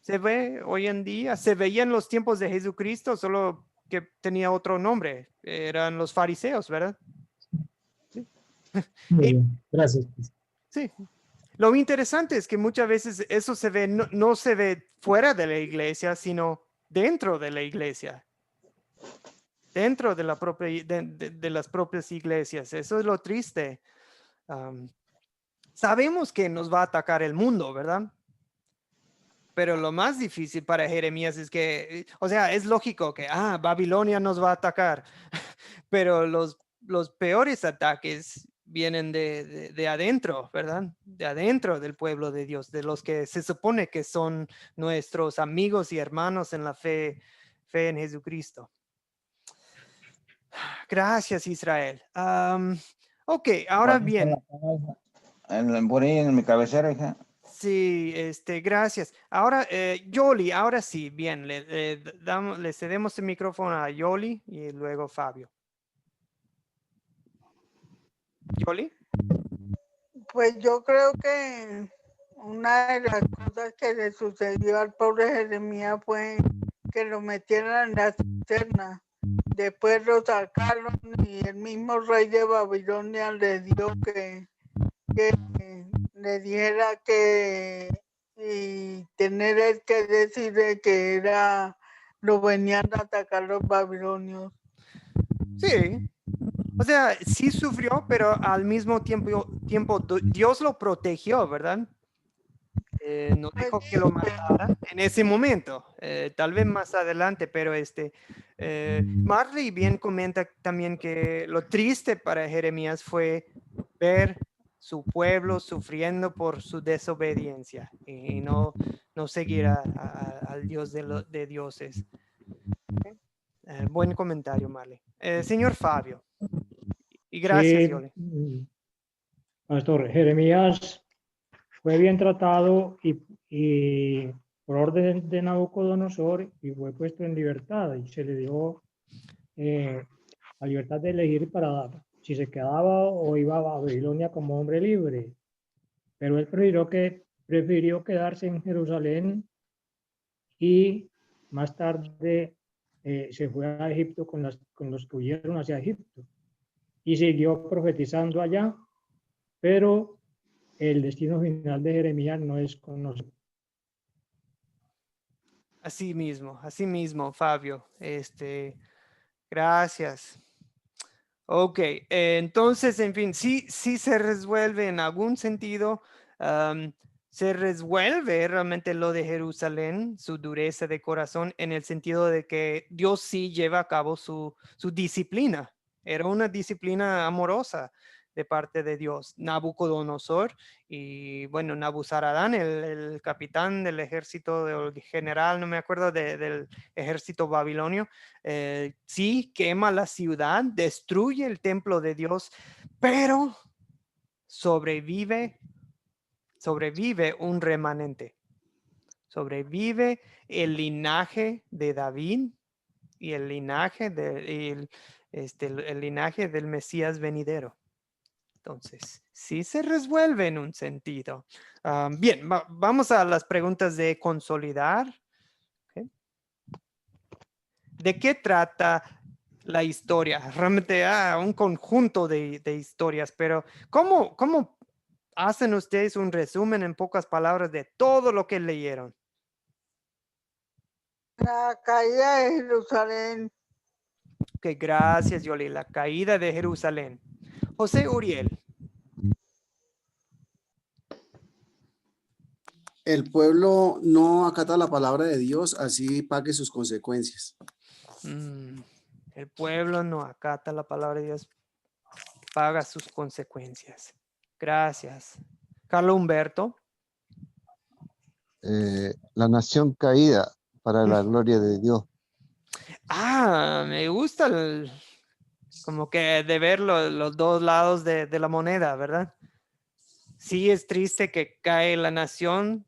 se ve hoy en día. Se veía en los tiempos de Jesucristo, solo que tenía otro nombre. Eran los fariseos, ¿verdad? Sí. Muy bien, gracias. Sí. Lo interesante es que muchas veces eso se ve, no se ve fuera de la iglesia, sino dentro de la iglesia, dentro de de las propias iglesias. Eso es lo triste. Sabemos que nos va a atacar el mundo, ¿verdad? Pero lo más difícil para Jeremías es que, o sea, es lógico que, Babilonia nos va a atacar, pero los peores ataques vienen de adentro, ¿verdad? De adentro del pueblo de Dios, de los que se supone que son nuestros amigos y hermanos en la fe en Jesucristo. Gracias, Israel. Ok, ahora bien. En mi cabecera, hija. Sí, gracias. Ahora, Yoli, ahora sí, bien, le cedemos el micrófono a Yoli y luego Fabio. Yoli. Pues yo creo que una de las cosas que le sucedió al pobre Jeremías fue que lo metieran en la cisterna. Después lo sacaron y el mismo rey de Babilonia le dio que le dijera que y tener él que decirle que lo venían a atacar los babilonios. Sí, o sea, sí sufrió, pero al mismo tiempo Dios lo protegió, ¿verdad? No dejó que lo matara en ese momento, tal vez más adelante, pero Marley bien comenta también que lo triste para Jeremías fue ver su pueblo sufriendo por su desobediencia y no seguir al Dios de dioses. Buen comentario, Marley. Señor Fabio. Y gracias, Sí, Yoli. Pastor, Jeremías fue bien tratado y por orden de Nabucodonosor y fue puesto en libertad y se le dio la libertad de elegir para si se quedaba o iba a Babilonia como hombre libre. Pero él prefirió quedarse en Jerusalén y más tarde se fue a Egipto con los que huyeron hacia Egipto y siguió profetizando allá, pero el destino final de Jeremías no es conocido. Así mismo, Fabio. Gracias. Ok, entonces, en fin, sí se resuelve en algún sentido, se resuelve realmente lo de Jerusalén, su dureza de corazón, en el sentido de que Dios sí lleva a cabo su disciplina. Era una disciplina amorosa de parte de Dios. Nabucodonosor y, bueno, Nabuzaradán, el capitán del ejército, el general, no me acuerdo, del ejército babilonio, sí quema la ciudad, destruye el templo de Dios, pero sobrevive un remanente. Sobrevive el linaje de David y el linaje el linaje del Mesías venidero. Entonces, sí se resuelve en un sentido. Bien, vamos a las preguntas de consolidar. ¿Okay? ¿De qué trata la historia? Realmente un conjunto de historias, pero ¿cómo hacen ustedes un resumen en pocas palabras de todo lo que leyeron? La caída de Jerusalén. Ok, gracias, Yoli. La caída de Jerusalén. José Uriel. El pueblo no acata la palabra de Dios, así pague sus consecuencias. El pueblo no acata la palabra de Dios, paga sus consecuencias. Gracias. Carlos Humberto. La nación caída para la gloria de Dios. Me gusta como que de ver los dos lados de la moneda, ¿verdad? Sí es triste que cae la nación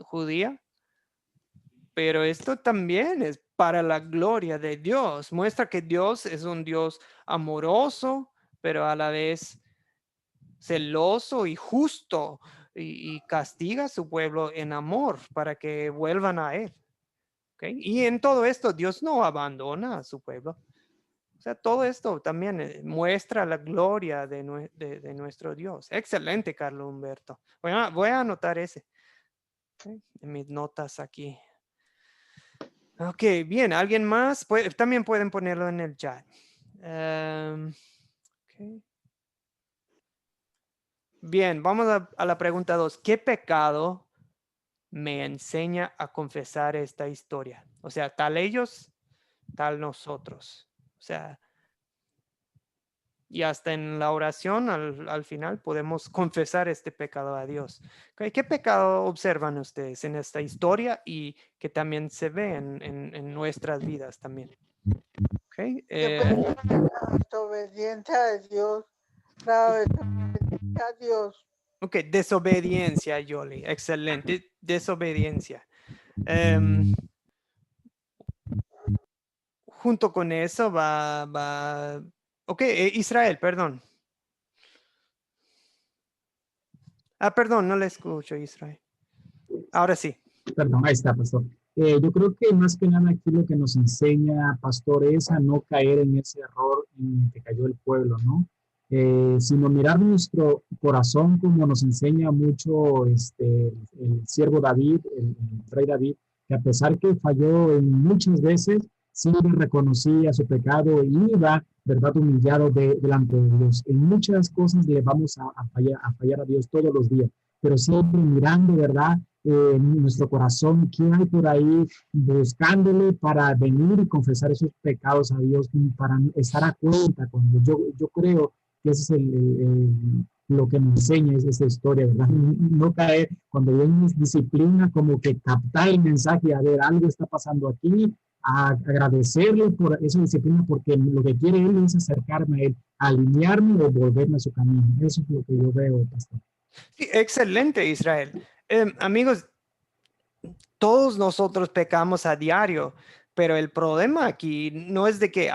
judía, pero esto también es para la gloria de Dios. Muestra que Dios es un Dios amoroso, pero a la vez celoso y justo, y castiga a su pueblo en amor para que vuelvan a él. ¿Okay? Y en todo esto Dios no abandona a su pueblo. O sea, todo esto también muestra la gloria de nuestro Dios. Excelente, Carlos Humberto. Voy a anotar ese. ¿Okay? En mis notas aquí. Ok, bien. ¿Alguien más? También pueden ponerlo en el chat. Okay. Bien, vamos a la pregunta 2. ¿Qué pecado me enseña a confesar esta historia? O sea, tal ellos, tal nosotros. O sea, y hasta en la oración al final podemos confesar este pecado a Dios. ¿Okay? ¿Qué pecado observan ustedes en esta historia y que también se ve en nuestras vidas también? Okay. La desobediencia de Dios. La desobediencia a Dios. Ok, desobediencia, Yoli. Excelente. Desobediencia. Junto con eso va. Ok, Israel, perdón. Perdón, no le escucho, Israel. Ahora sí. Perdón, ahí está, pastor. Yo creo que más que nada aquí lo que nos enseña, pastor, es a no caer en ese error en el que cayó el pueblo, ¿no? Sino mirar nuestro corazón como nos enseña mucho el siervo David, el rey David, que a pesar que falló en muchas veces, sí reconocía su pecado y iba, ¿verdad?, humillado delante de Dios. En muchas cosas le vamos a fallar a Dios todos los días, pero siempre mirando, ¿verdad?, nuestro corazón, quién hay por ahí buscándole para venir y confesar esos pecados a Dios, para estar a cuenta con Dios. Yo creo que ese es lo que me enseña es esa historia, ¿verdad? No caer cuando viene disciplina, como que captar el mensaje, a ver, algo está pasando aquí, a agradecerle por esa disciplina, porque lo que quiere Él es acercarme a Él, alinearme o volverme a su camino. Eso es lo que yo veo, pastor. Sí, excelente, Israel. Amigos, todos nosotros pecamos a diario, pero el problema aquí no es de que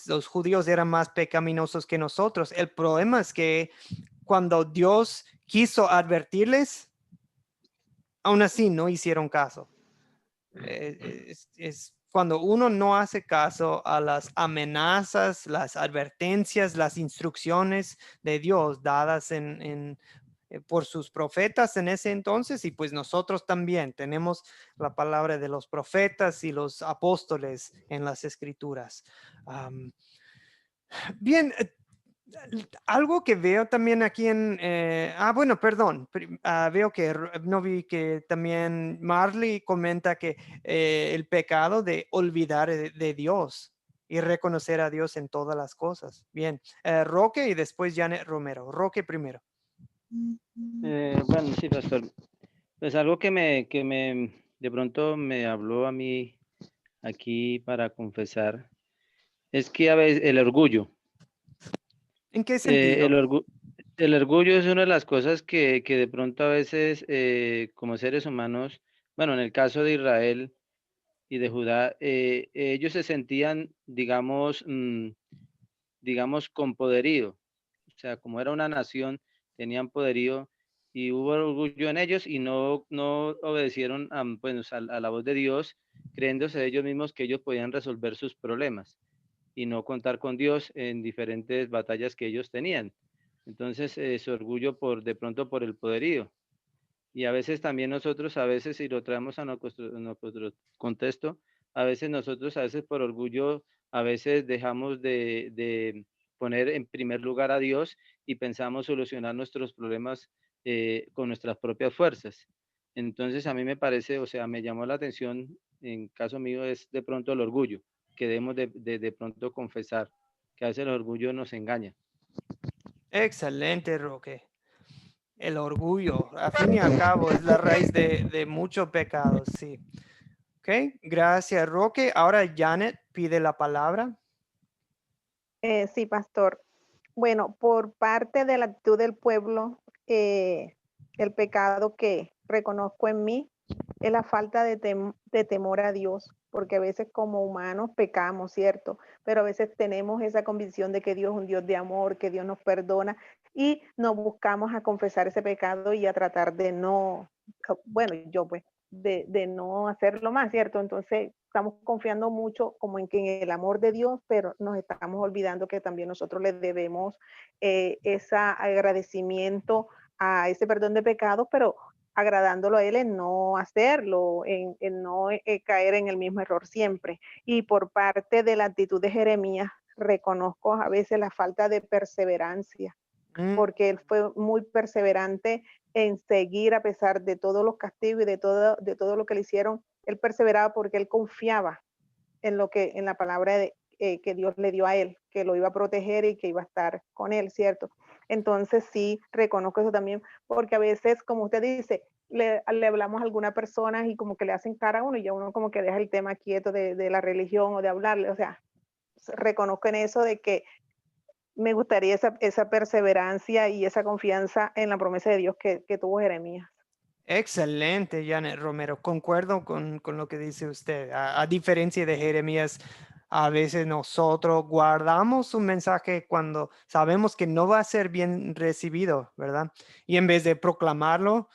los judíos eran más pecaminosos que nosotros. El problema es que cuando Dios quiso advertirles, aún así no hicieron caso. Es cuando uno no hace caso a las amenazas, las advertencias, las instrucciones de Dios dadas por sus profetas en ese entonces, y pues nosotros también tenemos la palabra de los profetas y los apóstoles en las escrituras. Bien, algo que veo también aquí en... bueno, perdón. Veo que no vi que también Marley comenta que el pecado de olvidar de Dios y reconocer a Dios en todas las cosas. Bien, Roque y después Janet Romero. Roque primero. Bueno, sí, pastor. Pues algo que de pronto me habló a mí aquí para confesar es que a veces el orgullo. ¿En qué sentido? El orgullo es una de las cosas que de pronto a veces como seres humanos, bueno, en el caso de Israel y de Judá, ellos se sentían, digamos, con poderío. O sea, como era una nación, tenían poderío y hubo orgullo en ellos y no obedecieron pues, a la voz de Dios, creyéndose ellos mismos que ellos podían resolver sus problemas y no contar con Dios en diferentes batallas que ellos tenían. Entonces, su orgullo de pronto por el poderío. Y a veces también nosotros, a veces si lo traemos a nuestro contexto, a veces nosotros, a veces por orgullo, a veces dejamos de poner en primer lugar a Dios y pensamos solucionar nuestros problemas con nuestras propias fuerzas. Entonces a mí me parece, o sea, me llamó la atención, en caso mío, es de pronto el orgullo, que debemos de pronto confesar, que a veces el orgullo nos engaña. Excelente, Roque. El orgullo, a fin y al cabo, es la raíz de muchos pecados, sí. Ok, gracias, Roque. Ahora Janet pide la palabra. Sí, pastor. Bueno, por parte de la actitud del pueblo, el pecado que reconozco en mí es la falta de temor a Dios, porque a veces como humanos pecamos, ¿cierto? Pero a veces tenemos esa convicción de que Dios es un Dios de amor, que Dios nos perdona y nos buscamos a confesar ese pecado y a tratar de no, bueno, yo pues, de no hacerlo más, ¿cierto? Entonces estamos confiando mucho como en que en el amor de Dios, pero nos estamos olvidando que también nosotros le debemos ese agradecimiento a ese perdón de pecados, pero agradándolo a Él en no hacerlo, en no caer en el mismo error siempre. Y por parte de la actitud de Jeremías, reconozco a veces la falta de perseverancia, porque él fue muy perseverante en seguir a pesar de todos los castigos y de todo lo que le hicieron. Él perseveraba porque él confiaba en la palabra que Dios le dio a él, que lo iba a proteger y que iba a estar con él, ¿cierto? Entonces sí, reconozco eso también, porque a veces, como usted dice, le hablamos a alguna persona y como que le hacen cara a uno y ya uno como que deja el tema quieto de la religión o de hablarle, o sea, reconozco en eso de que me gustaría esa perseverancia y esa confianza en la promesa de Dios que tuvo Jeremías. Excelente, Janet Romero. Concuerdo con lo que dice usted. A diferencia de Jeremías, a veces nosotros guardamos un mensaje cuando sabemos que no va a ser bien recibido, ¿verdad? Y en vez de proclamarlo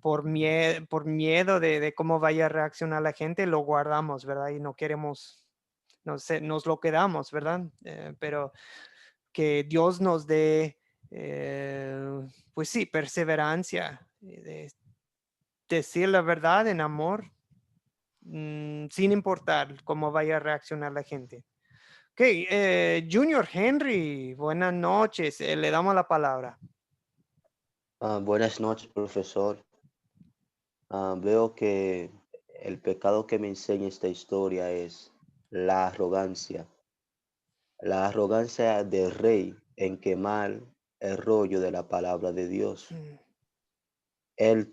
por miedo de cómo vaya a reaccionar la gente, lo guardamos, ¿verdad? Y no queremos, no sé, nos lo quedamos, ¿verdad? Pero que Dios nos dé, pues sí, perseverancia, de decir la verdad en amor, sin importar cómo vaya a reaccionar la gente. Ok, Junior Henry, buenas noches, le damos la palabra. Buenas noches, profesor. Veo que el pecado que me enseña esta historia es la arrogancia. La arrogancia del rey en quemar el rollo de la palabra de Dios. Él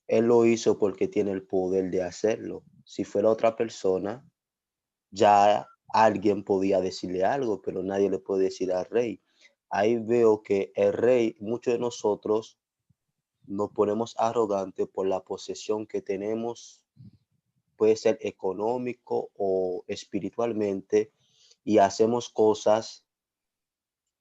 lo hizo porque tiene el poder de hacerlo. Si fuera otra persona, ya alguien podía decirle algo, pero nadie le puede decir al rey. Ahí veo que el rey, muchos de nosotros nos ponemos arrogantes por la posesión que tenemos, puede ser económico o espiritualmente, y hacemos cosas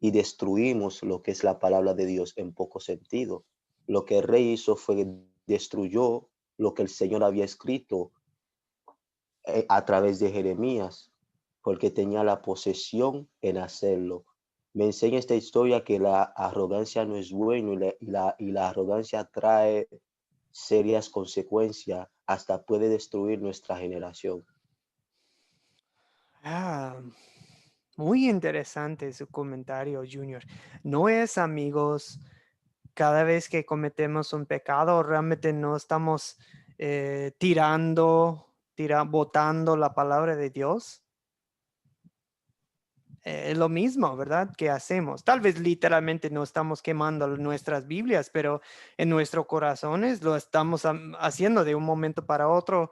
y destruimos lo que es la palabra de Dios en poco sentido. Lo que el rey hizo fue destruyó lo que el Señor había escrito a través de Jeremías, porque tenía la posesión en hacerlo. Me enseña esta historia que la arrogancia no es bueno y la arrogancia trae serias consecuencias, hasta puede destruir nuestra generación. Muy interesante su comentario, Junior. No es, amigos, cada vez que cometemos un pecado, realmente no estamos botando la palabra de Dios. Es lo mismo, ¿verdad? Que hacemos. Tal vez literalmente no estamos quemando nuestras Biblias, pero en nuestros corazones lo estamos haciendo de un momento para otro,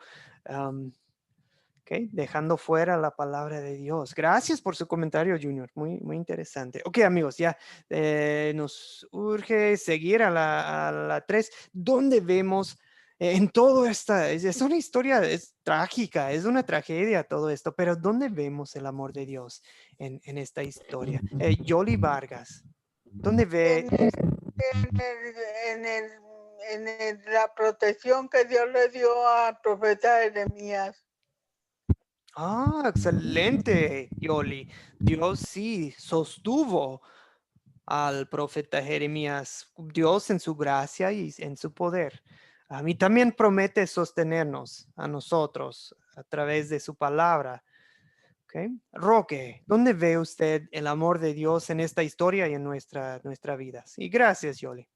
dejando fuera la palabra de Dios. Gracias por su comentario, Junior. Muy, muy interesante. Ok, amigos, ya nos urge seguir a la 3, donde vemos en todo esta, es una historia, es trágica, es una tragedia todo esto, pero ¿dónde vemos el amor de Dios en esta historia? Yoli Vargas, ¿dónde ve? La protección que Dios le dio al profeta Jeremías. Ah, excelente, Yoli. Dios sí sostuvo al profeta Jeremías, Dios en su gracia y en su poder. A mí también promete sostenernos a nosotros a través de su palabra. ¿Okay? Roque, ¿dónde ve usted el amor de Dios en esta historia y en nuestra vida? Y gracias, Yoli.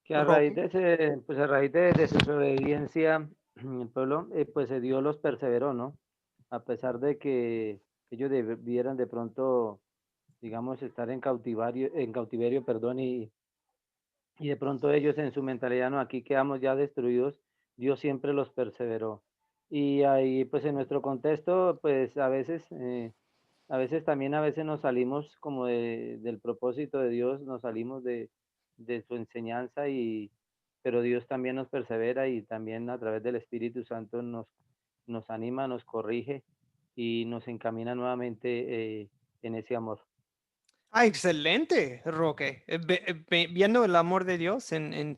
Que a raíz de pues a raíz de desobediencia, el pueblo, pues Dios los perseveró, ¿no? A pesar de que ellos debieran de pronto, digamos, estar en cautiverio, perdón, y de pronto ellos en su mentalidad, no, aquí quedamos ya destruidos, Dios siempre los perseveró. Y ahí, pues en nuestro contexto, pues a veces también nos salimos como del propósito de Dios, nos salimos de su enseñanza, pero Dios también nos persevera y también a través del Espíritu Santo nos anima, nos corrige y nos encamina nuevamente en ese amor. Ah, excelente, Roque. Viendo el amor de Dios en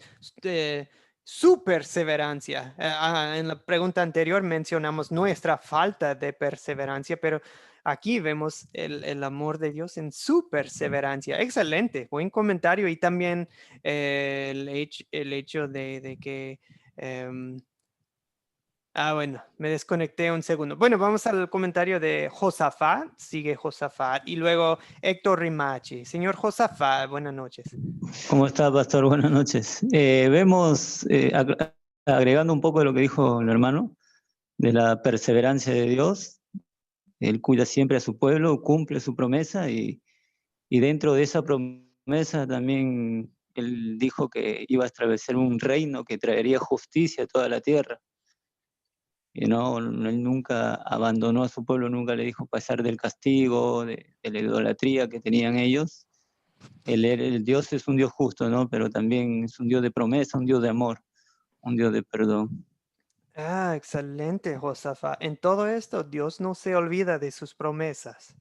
su perseverancia. En la pregunta anterior mencionamos nuestra falta de perseverancia, pero aquí vemos el amor de Dios en su perseverancia. Excelente, buen comentario. Y también el hecho de que... bueno, me desconecté un segundo. Bueno, vamos al comentario de Josafat. Sigue Josafat. Y luego Héctor Rimachi. Señor Josafat, buenas noches. ¿Cómo está, pastor? Buenas noches. Vemos, agregando un poco de lo que dijo el hermano, de la perseverancia de Dios. Él cuida siempre a su pueblo, cumple su promesa y dentro de esa promesa también él dijo que iba a establecer un reino que traería justicia a toda la tierra. Y no, él nunca abandonó a su pueblo, nunca le dijo pasar del castigo, de la idolatría que tenían ellos. El Dios es un Dios justo, ¿no? Pero también es un Dios de promesa, un Dios de amor, un Dios de perdón. Ah, excelente, Josafat. En todo esto, Dios no se olvida de sus promesas.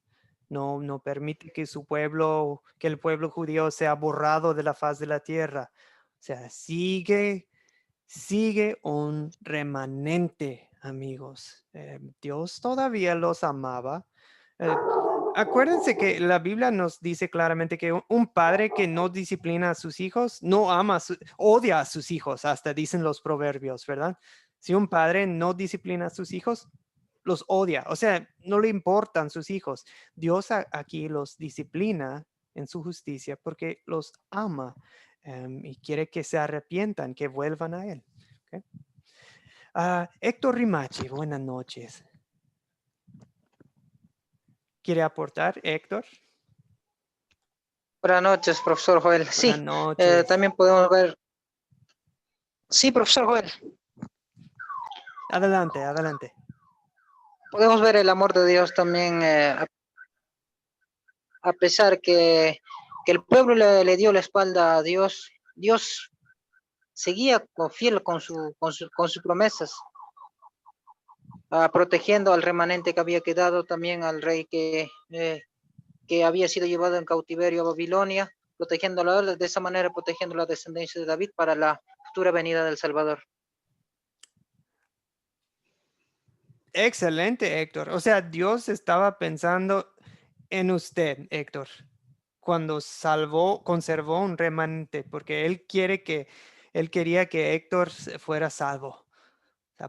No permite que que el pueblo judío sea borrado de la faz de la tierra. O sea, sigue un remanente, amigos. Dios todavía los amaba. Acuérdense que la Biblia nos dice claramente que un padre que no disciplina a sus hijos, no odia a sus hijos, hasta dicen los proverbios, ¿verdad? Si un padre no disciplina a sus hijos, los odia, o sea, no le importan sus hijos. Dios aquí los disciplina en su justicia porque los ama y quiere que se arrepientan, que vuelvan a Él. ¿Okay? Héctor Rimachi, buenas noches. ¿Quiere aportar, Héctor? Buenas noches, profesor Joel. Sí, buenas noches. También podemos ver. Sí, profesor Joel. Adelante. Podemos ver el amor de Dios también, a pesar que el pueblo le dio la espalda a Dios. Dios seguía fiel con sus promesas, protegiendo al remanente que había quedado, también al rey que había sido llevado en cautiverio a Babilonia, protegiéndolo de esa manera, protegiendo la descendencia de David para la futura venida del Salvador. Excelente, Héctor. O sea, Dios estaba pensando en usted, Héctor, cuando conservó un remanente, porque Él quería que Héctor fuera salvo.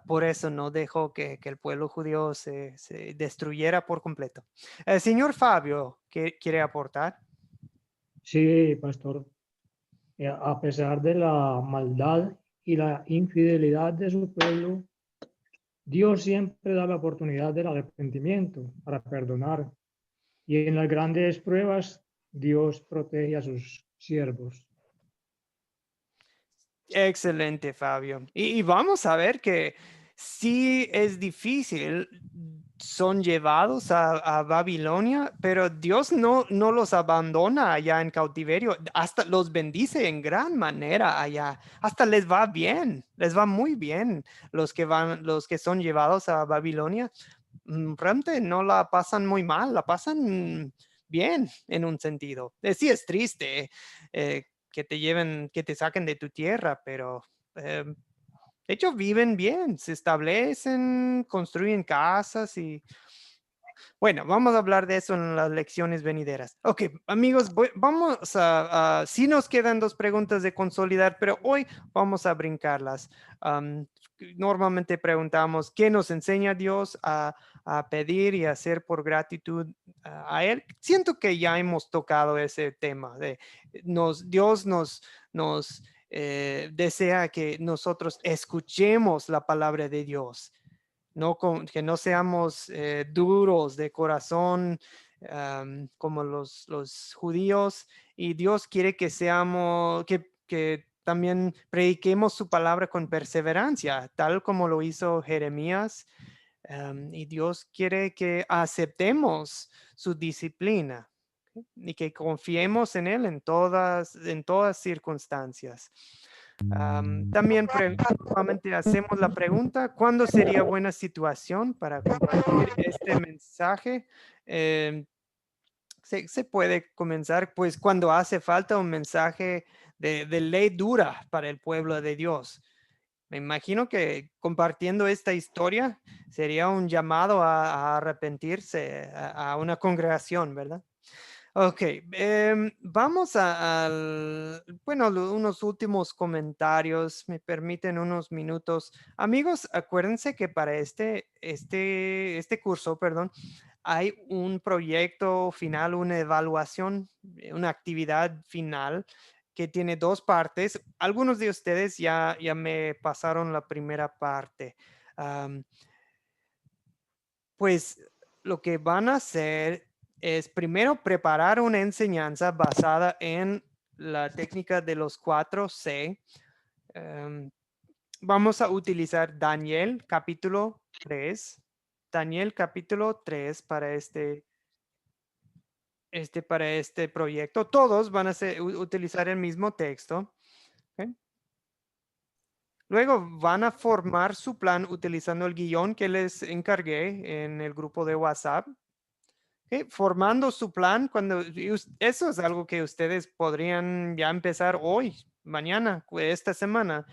Por eso no dejó que el pueblo judío se destruyera por completo. El señor Fabio, ¿qué quiere aportar? Sí, pastor. A pesar de la maldad y la infidelidad de su pueblo, Dios siempre da la oportunidad del arrepentimiento para perdonar. Y en las grandes pruebas, Dios protege a sus siervos. Excelente, Fabio. Y vamos a ver que sí es difícil, son llevados a Babilonia, pero Dios no los abandona allá en cautiverio, hasta los bendice en gran manera allá, hasta les va bien, les va muy bien los que son llevados a Babilonia. Realmente no la pasan muy mal, la pasan bien en un sentido. Sí es triste, que te lleven, que te saquen de tu tierra, pero de hecho viven bien, se establecen, construyen casas y bueno, vamos a hablar de eso en las lecciones venideras. Ok, amigos, vamos sí nos quedan 2 preguntas de consolidar, pero hoy vamos a brincarlas. Normalmente preguntamos, ¿qué nos enseña Dios a pedir y hacer por gratitud a Él? Siento que ya hemos tocado ese tema. Dios nos desea que nosotros escuchemos la palabra de Dios. Que no seamos duros de corazón como los judíos, y Dios quiere que seamos, que también prediquemos su palabra con perseverancia, tal como lo hizo Jeremías, y Dios quiere que aceptemos su disciplina y que confiemos en Él en todas circunstancias. También nuevamente hacemos la pregunta, ¿cuándo sería buena situación para compartir este mensaje? Se puede comenzar pues cuando hace falta un mensaje de ley dura para el pueblo de Dios. Me imagino que compartiendo esta historia sería un llamado a arrepentirse a una congregación, ¿verdad? Ok, vamos bueno, unos últimos comentarios, me permiten unos minutos. Amigos, acuérdense que para este curso, perdón, hay un proyecto final, una evaluación, una actividad final que tiene 2 partes. Algunos de ustedes ya me pasaron la primera parte. Pues lo que van a hacer es primero preparar una enseñanza basada en la técnica de los 4C. Vamos a utilizar Daniel capítulo 3. Daniel capítulo 3 para este proyecto. Todos van a utilizar el mismo texto. ¿Okay? Luego van a formar su plan utilizando el guión que les encargué en el grupo de WhatsApp. ¿Okay? Formando su plan, eso es algo que ustedes podrían ya empezar hoy, mañana, esta semana.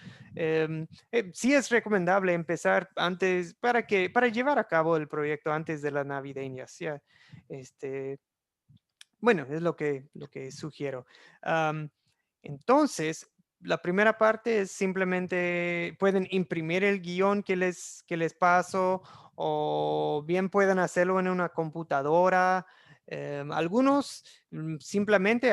Sí es recomendable empezar antes para llevar a cabo el proyecto antes de las navideñas. ¿Ya? Bueno, es lo que sugiero. Entonces, la primera parte es simplemente pueden imprimir el guión que les paso, o bien pueden hacerlo en una computadora. Algunos simplemente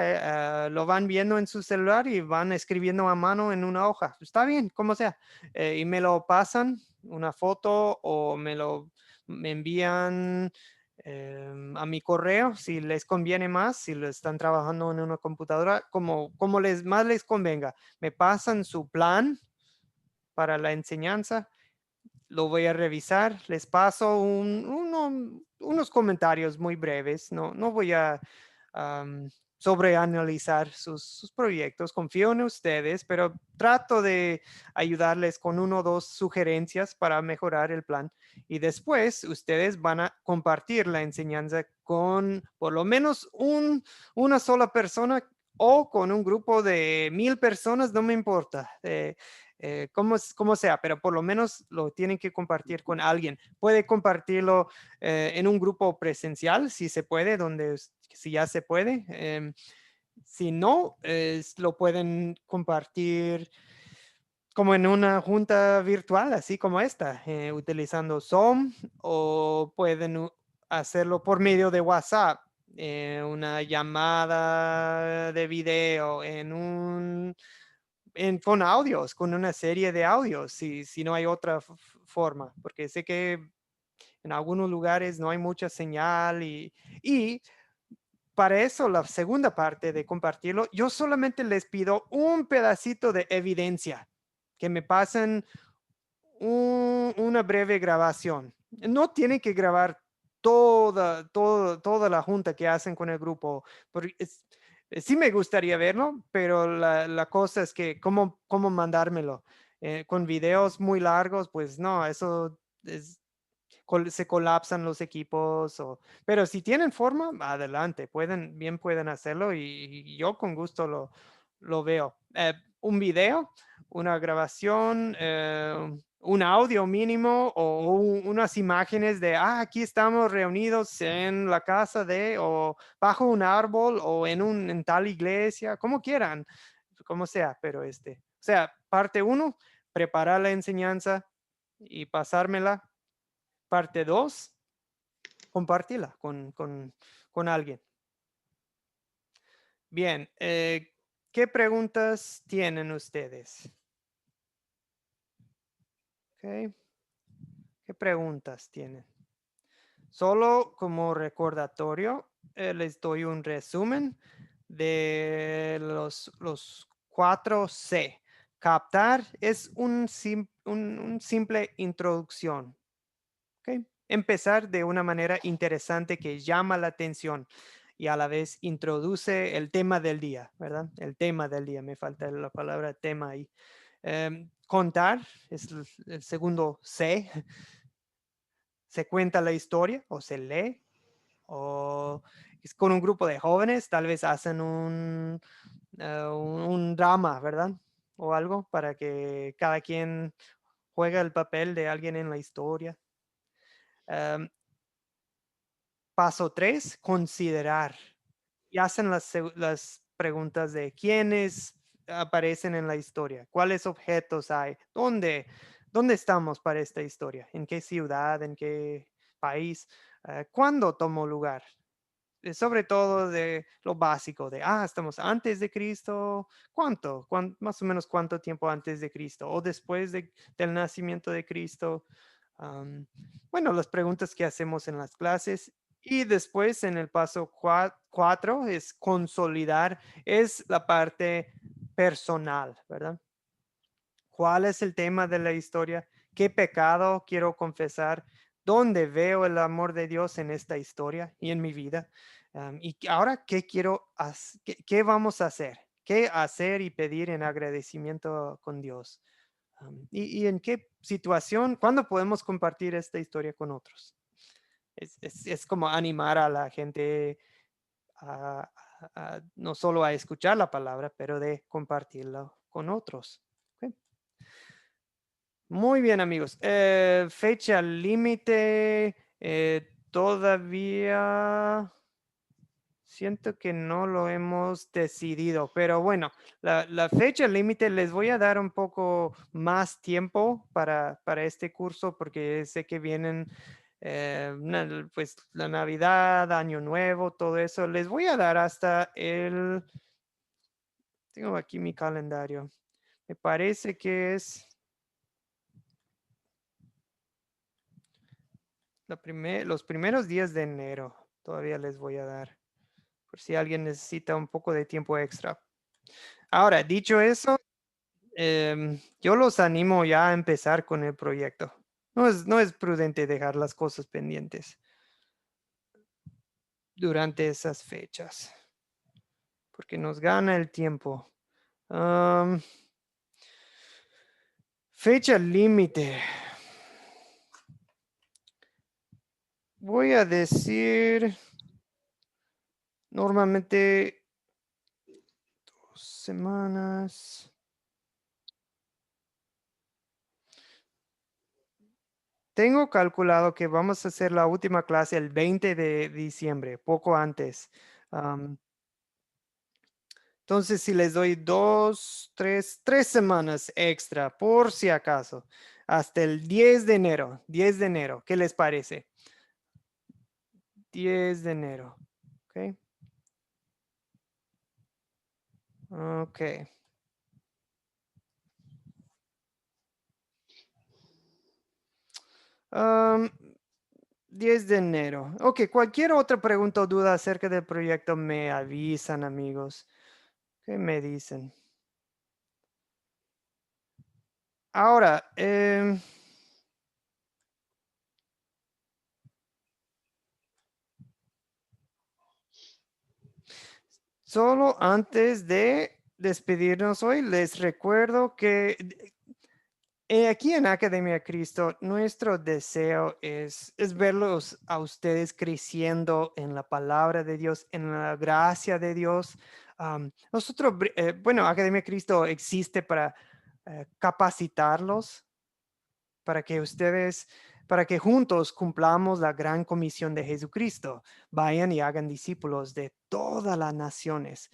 lo van viendo en su celular y van escribiendo a mano en una hoja. Está bien, como sea. Y me lo pasan, una foto, o me envían a mi correo si les conviene más, si lo están trabajando en una computadora, como más les convenga. Me pasan su plan para la enseñanza, lo voy a revisar, les paso unos comentarios muy breves, no voy a sobreanalizar sus proyectos, confío en ustedes, pero trato de ayudarles con 1 o 2 sugerencias para mejorar el plan, y después ustedes van a compartir la enseñanza con por lo menos una sola persona, o con un grupo de 1000 personas, no me importa. Como sea, pero por lo menos lo tienen que compartir con alguien. Puede compartirlo en un grupo presencial, si se puede, si ya se puede. Si no, lo pueden compartir como en una junta virtual, así como esta, utilizando Zoom, o pueden hacerlo por medio de WhatsApp, una llamada de video, con audios, con una serie de audios, si no hay otra forma, porque sé que en algunos lugares no hay mucha señal y para eso la segunda parte de compartirlo, yo solamente les pido un pedacito de evidencia, que me pasen una breve grabación. No tienen que grabar toda la junta que hacen con el grupo, porque sí me gustaría verlo, pero la cosa es que cómo mandármelo. Con videos muy largos, pues no, eso se colapsan los equipos, pero si tienen forma, adelante, bien pueden hacerlo y yo con gusto lo veo. Un video, una grabación, un audio mínimo o unas imágenes de, aquí estamos reunidos en la casa o bajo un árbol o en tal iglesia, como quieran, como sea, pero o sea, parte 1, preparar la enseñanza y pasármela. Parte 2, compartirla con alguien. Bien, ¿qué preguntas tienen ustedes? Okay. ¿Qué preguntas tienen? Solo como recordatorio, les doy un resumen de los 4C. Captar es un simple introducción. Okay. Empezar de una manera interesante que llama la atención y a la vez introduce el tema del día, ¿verdad? El tema del día, me falta la palabra tema ahí. Contar es el segundo C. Se cuenta la historia o se lee, o es con un grupo de jóvenes, tal vez hacen un drama, ¿verdad? O algo para que cada quien juegue el papel de alguien en la historia. Paso 3, considerar. Y hacen las preguntas de quiénes aparecen en la historia, cuáles objetos hay, dónde estamos para esta historia, en qué ciudad, en qué país, cuándo tomó lugar. Sobre todo de lo básico de, estamos antes de Cristo, más o menos cuánto tiempo antes de Cristo o después del nacimiento de Cristo. Bueno, las preguntas que hacemos en las clases. Y después en el paso 4 es consolidar, es la parte personal, ¿verdad? ¿Cuál es el tema de la historia? ¿Qué pecado quiero confesar? ¿Dónde veo el amor de Dios en esta historia y en mi vida? Y ahora, ¿qué vamos a hacer? ¿Qué hacer y pedir en agradecimiento con Dios? ¿Y en qué situación, cuándo podemos compartir esta historia con otros? Es como animar a la gente no solo a escuchar la palabra, pero de compartirla con otros. ¿Okay? Muy bien, amigos. Fecha límite, todavía siento que no lo hemos decidido, pero bueno, la fecha límite les voy a dar un poco más tiempo para este curso porque sé que vienen pues la Navidad, Año Nuevo, todo eso. Les voy a dar hasta tengo aquí mi calendario. Me parece que es los primeros días de enero. Todavía les voy a dar, por si alguien necesita un poco de tiempo extra. Ahora, dicho eso, yo los animo ya a empezar con el proyecto. No es prudente dejar las cosas pendientes durante esas fechas, porque nos gana el tiempo. Fecha límite. Voy a decir normalmente 2 semanas. Tengo calculado que vamos a hacer la última clase el 20 de diciembre, poco antes. Entonces, si les doy 3 semanas extra, por si acaso, hasta el 10 de enero, 10 de enero, ¿qué les parece? 10 de enero, ¿ok? Ok. Um, 10 de enero. Ok, cualquier otra pregunta o duda acerca del proyecto me avisan, amigos. ¿Qué me dicen? Ahora, solo antes de despedirnos hoy, les recuerdo que aquí en Academia Cristo, nuestro deseo es verlos a ustedes creciendo en la palabra de Dios, en la gracia de Dios. Nosotros, bueno, Academia Cristo existe para capacitarlos, para que juntos cumplamos la gran comisión de Jesucristo. Vayan y hagan discípulos de todas las naciones.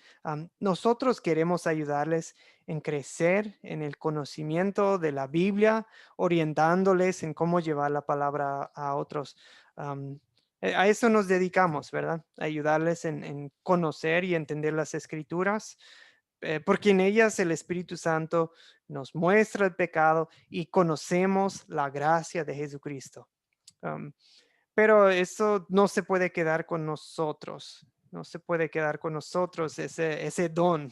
Nosotros queremos ayudarles en crecer en el conocimiento de la Biblia, orientándoles en cómo llevar la palabra a otros. A eso nos dedicamos, ¿verdad? Ayudarles en conocer y entender las escrituras, porque en ellas el Espíritu Santo nos muestra el pecado y conocemos la gracia de Jesucristo. Pero eso no se puede quedar con nosotros, no se puede quedar con nosotros ese don.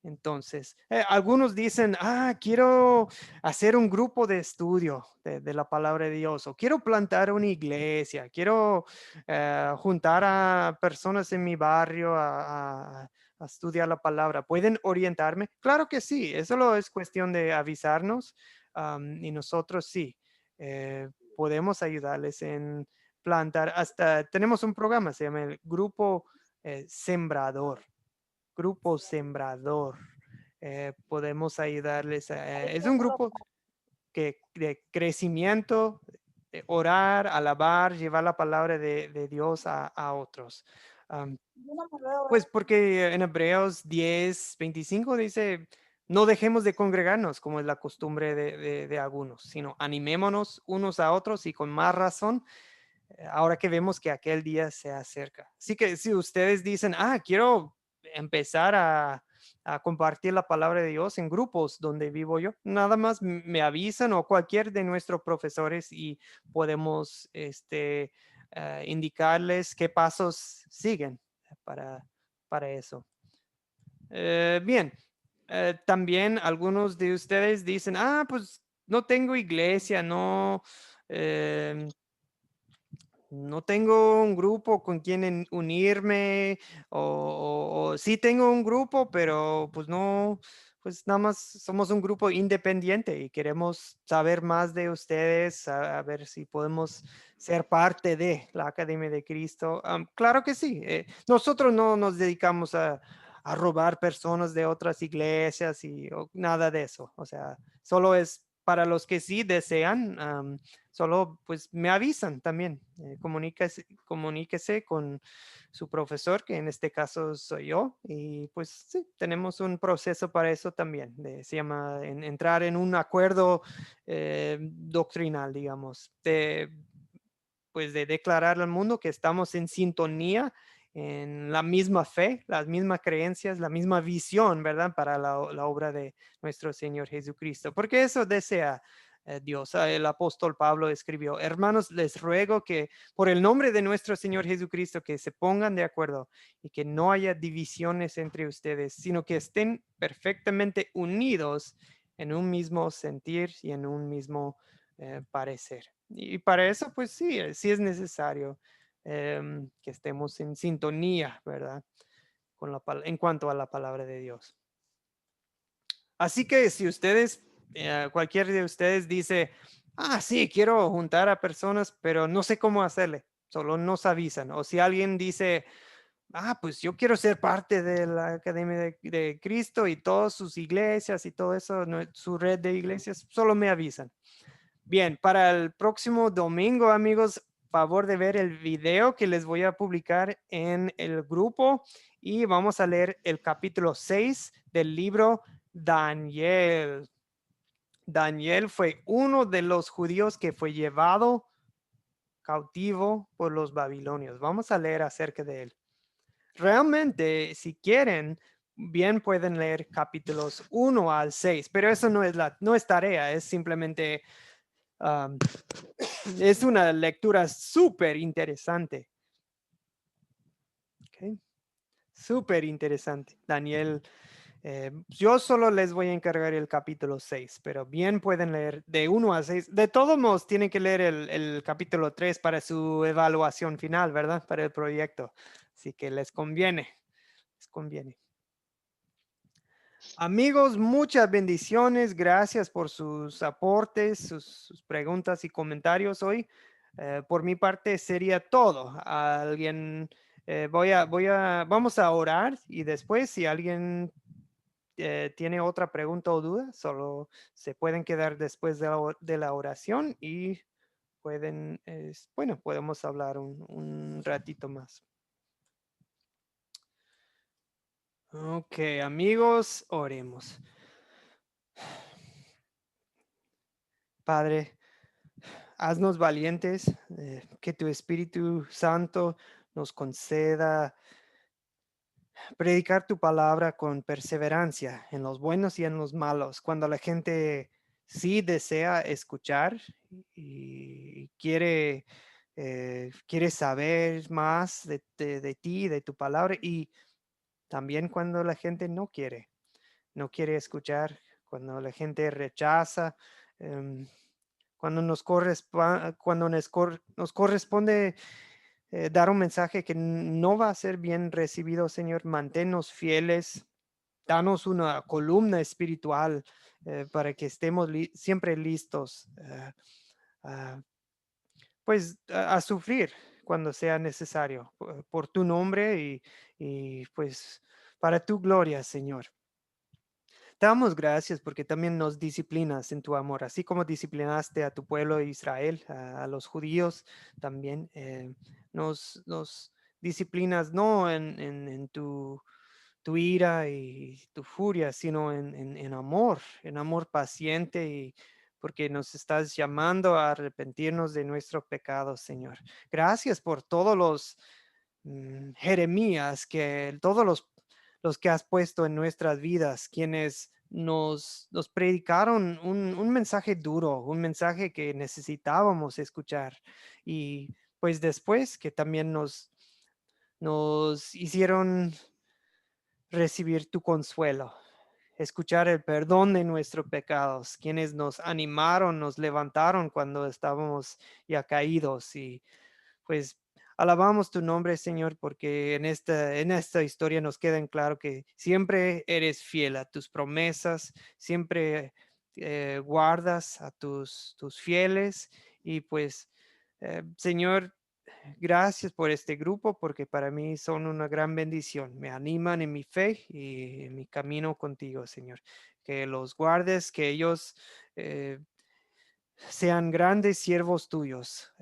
Entonces, algunos dicen, quiero hacer un grupo de estudio de la palabra de Dios, o quiero plantar una iglesia, quiero juntar a personas en mi barrio a estudiar la palabra. ¿Pueden orientarme? Claro que sí, eso solo es cuestión de avisarnos, y nosotros sí. Podemos ayudarles en plantar. Hasta tenemos un programa, se llama el Grupo Sembrador. Grupo Sembrador. Podemos ayudarles. Es un grupo de crecimiento, de orar, alabar, llevar la palabra de Dios a otros. Pues porque en Hebreos 10:25 dice, no dejemos de congregarnos como es la costumbre de algunos, sino animémonos unos a otros y con más razón, ahora que vemos que aquel día se acerca. Así que si ustedes dicen, quiero empezar a compartir la palabra de Dios en grupos donde vivo yo, nada más me avisan o cualquier de nuestros profesores y podemos indicarles qué pasos siguen para eso. Bien, también algunos de ustedes dicen, pues no tengo iglesia, no tengo un grupo con quien unirme, o sí tengo un grupo, pero pues no, pues nada más somos un grupo independiente y queremos saber más de ustedes, a ver si podemos ser parte de la Academia de Cristo. Claro que sí, nosotros no nos dedicamos a robar personas de otras iglesias o nada de eso, o sea, solo es para los que sí desean. Solo pues me avisan también, comuníquese con su profesor, que en este caso soy yo, y pues sí, tenemos un proceso para eso también, se llama entrar en un acuerdo doctrinal, digamos, pues de declarar al mundo que estamos en sintonía en la misma fe, las mismas creencias, la misma visión, ¿verdad? Para la obra de nuestro Señor Jesucristo, porque eso desea Dios. El apóstol Pablo escribió, hermanos, les ruego que por el nombre de nuestro Señor Jesucristo, que se pongan de acuerdo y que no haya divisiones entre ustedes, sino que estén perfectamente unidos en un mismo sentir y en un mismo parecer. Y para eso, pues sí es necesario que estemos en sintonía, ¿verdad? En cuanto a la palabra de Dios. Así que si ustedes, cualquier de ustedes dice, sí, quiero juntar a personas, pero no sé cómo hacerle, solo nos avisan. O si alguien dice, pues yo quiero ser parte de la Academia de Cristo y todas sus iglesias y todo eso, su red de iglesias, solo me avisan. Bien, para el próximo domingo, amigos, favor de ver el video que les voy a publicar en el grupo y vamos a leer el capítulo 6 del libro Daniel. Daniel fue uno de los judíos que fue llevado cautivo por los babilonios. Vamos a leer acerca de él. Realmente, si quieren, bien pueden leer capítulos 1 al 6, pero eso no es tarea, es simplemente, es una lectura súper interesante. Okay. Súper interesante. Daniel, yo solo les voy a encargar el capítulo 6, pero bien pueden leer de 1 a 6. De todos modos, tienen que leer el capítulo 3 para su evaluación final, ¿verdad? Para el proyecto. Así que les conviene. Les conviene. Amigos, muchas bendiciones. Gracias por sus aportes, sus preguntas y comentarios hoy. Por mi parte sería todo. Vamos a orar y después si alguien tiene otra pregunta o duda, solo se pueden quedar después de la oración y podemos hablar un ratito más. Ok, amigos, oremos. Padre, haznos valientes, que tu Espíritu Santo nos conceda predicar tu palabra con perseverancia en los buenos y en los malos, cuando la gente sí desea escuchar y quiere saber más de ti, de tu palabra, y también cuando la gente no quiere escuchar, cuando la gente rechaza, cuando nos corresponde dar un mensaje que no va a ser bien recibido, Señor. Manténnos fieles, danos una columna espiritual para que estemos siempre listos a sufrir cuando sea necesario por tu nombre y pues para tu gloria, Señor. Te damos gracias porque también nos disciplinas en tu amor, así como disciplinaste a tu pueblo de Israel, a los judíos también. Nos disciplinas no en tu ira y tu furia, sino en amor paciente, y porque nos estás llamando a arrepentirnos de nuestros pecados, Señor. Gracias por todos los Jeremías, todos los que has puesto en nuestras vidas, quienes nos predicaron un mensaje duro, un mensaje que necesitábamos escuchar. Y pues después que también nos hicieron recibir tu consuelo, escuchar el perdón de nuestros pecados, quienes nos animaron, nos levantaron cuando estábamos ya caídos. Y pues alabamos tu nombre, Señor, porque en esta historia nos queda en claro que siempre eres fiel a tus promesas, siempre guardas a tus fieles. Y pues, Señor, gracias por este grupo, porque para mí son una gran bendición. Me animan en mi fe y en mi camino contigo, Señor. Que los guardes, que ellos sean grandes siervos tuyos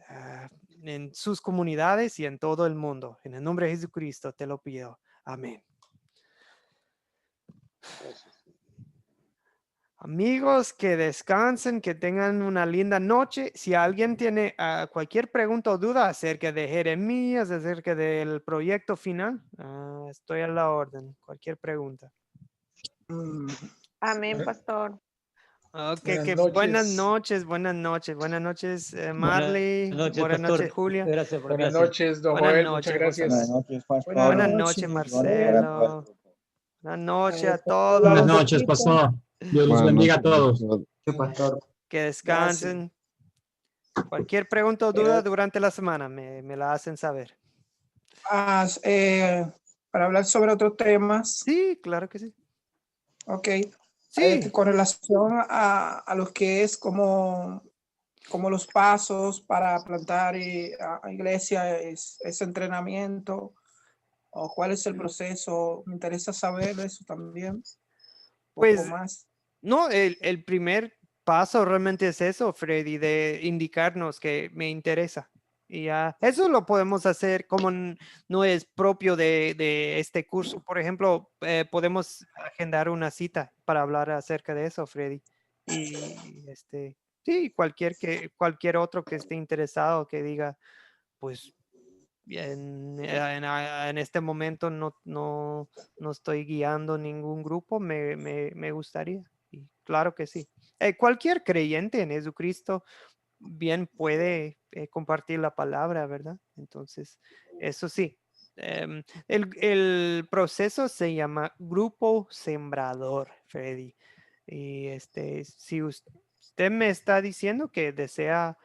en sus comunidades y en todo el mundo. En el nombre de Jesucristo te lo pido. Amén. Amigos, que descansen, que tengan una linda noche. Si alguien tiene cualquier pregunta o duda acerca de Jeremías, acerca del proyecto final, estoy a la orden. Cualquier pregunta. Amén, pastor. Ok, buenas noches, Marley. Buenas noches, Julia. Gracias por Buenas noches, don Joel. Muchas gracias. Buenas noches, pastor. Buenas noches, Marcelo. Buenas noches a todos. Buenas noches, pastor. Dios los bendiga a todos. Que descansen. Cualquier pregunta o duda durante la semana me la hacen saber. Para hablar sobre otros temas. Sí, claro que sí. Ok. Sí. Con relación a lo que es como los pasos para plantar a iglesia, ese entrenamiento, o cuál es el proceso. Me interesa saber eso también. Pues, más. No, el primer paso realmente es eso, Freddy, de indicarnos que me interesa. Y eso lo podemos hacer como no es propio de este curso. Por ejemplo, podemos agendar una cita para hablar acerca de eso, Freddy. Y sí, cualquier otro que esté interesado que diga, pues en este momento no estoy guiando ningún grupo, me gustaría. Y claro que sí. Cualquier creyente en Jesucristo bien puede compartir la palabra, ¿verdad? Entonces, eso sí. El proceso se llama grupo sembrador, Freddy. Y si usted me está diciendo que desea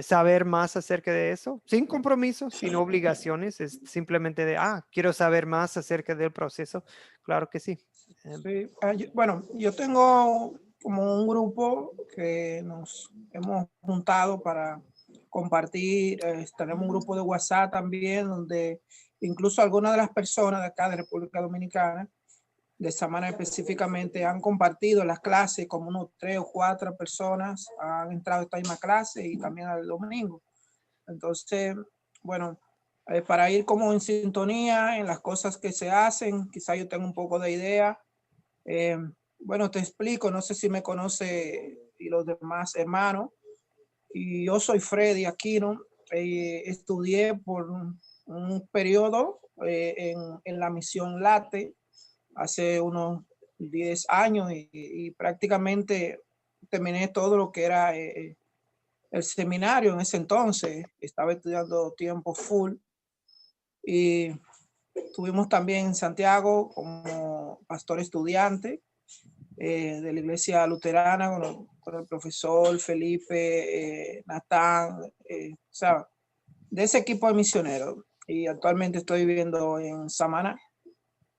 saber más acerca de eso, sin compromiso, sin obligaciones, es simplemente quiero saber más acerca del proceso. Claro que sí. Sí, bueno, yo tengo como un grupo que nos hemos juntado para compartir. Tenemos un grupo de WhatsApp también, donde incluso algunas de las personas de acá de República Dominicana, de Samaná específicamente, han compartido las clases, como unos 3 o 4 personas han entrado a esta misma clase y también al domingo. Entonces, bueno, para ir como en sintonía en las cosas que se hacen, quizá yo tengo un poco de idea. Bueno, te explico, no sé si me conoce y los demás hermanos. Y yo soy Freddy Aquino. Estudié por un periodo en la misión Late hace unos 10 años y prácticamente terminé todo lo que era el seminario en ese entonces. Estaba estudiando tiempo full y estuvimos también en Santiago como pastor estudiante de la iglesia luterana con el profesor Felipe, Natán, o sea, de ese equipo de misioneros. Y actualmente estoy viviendo en Samaná.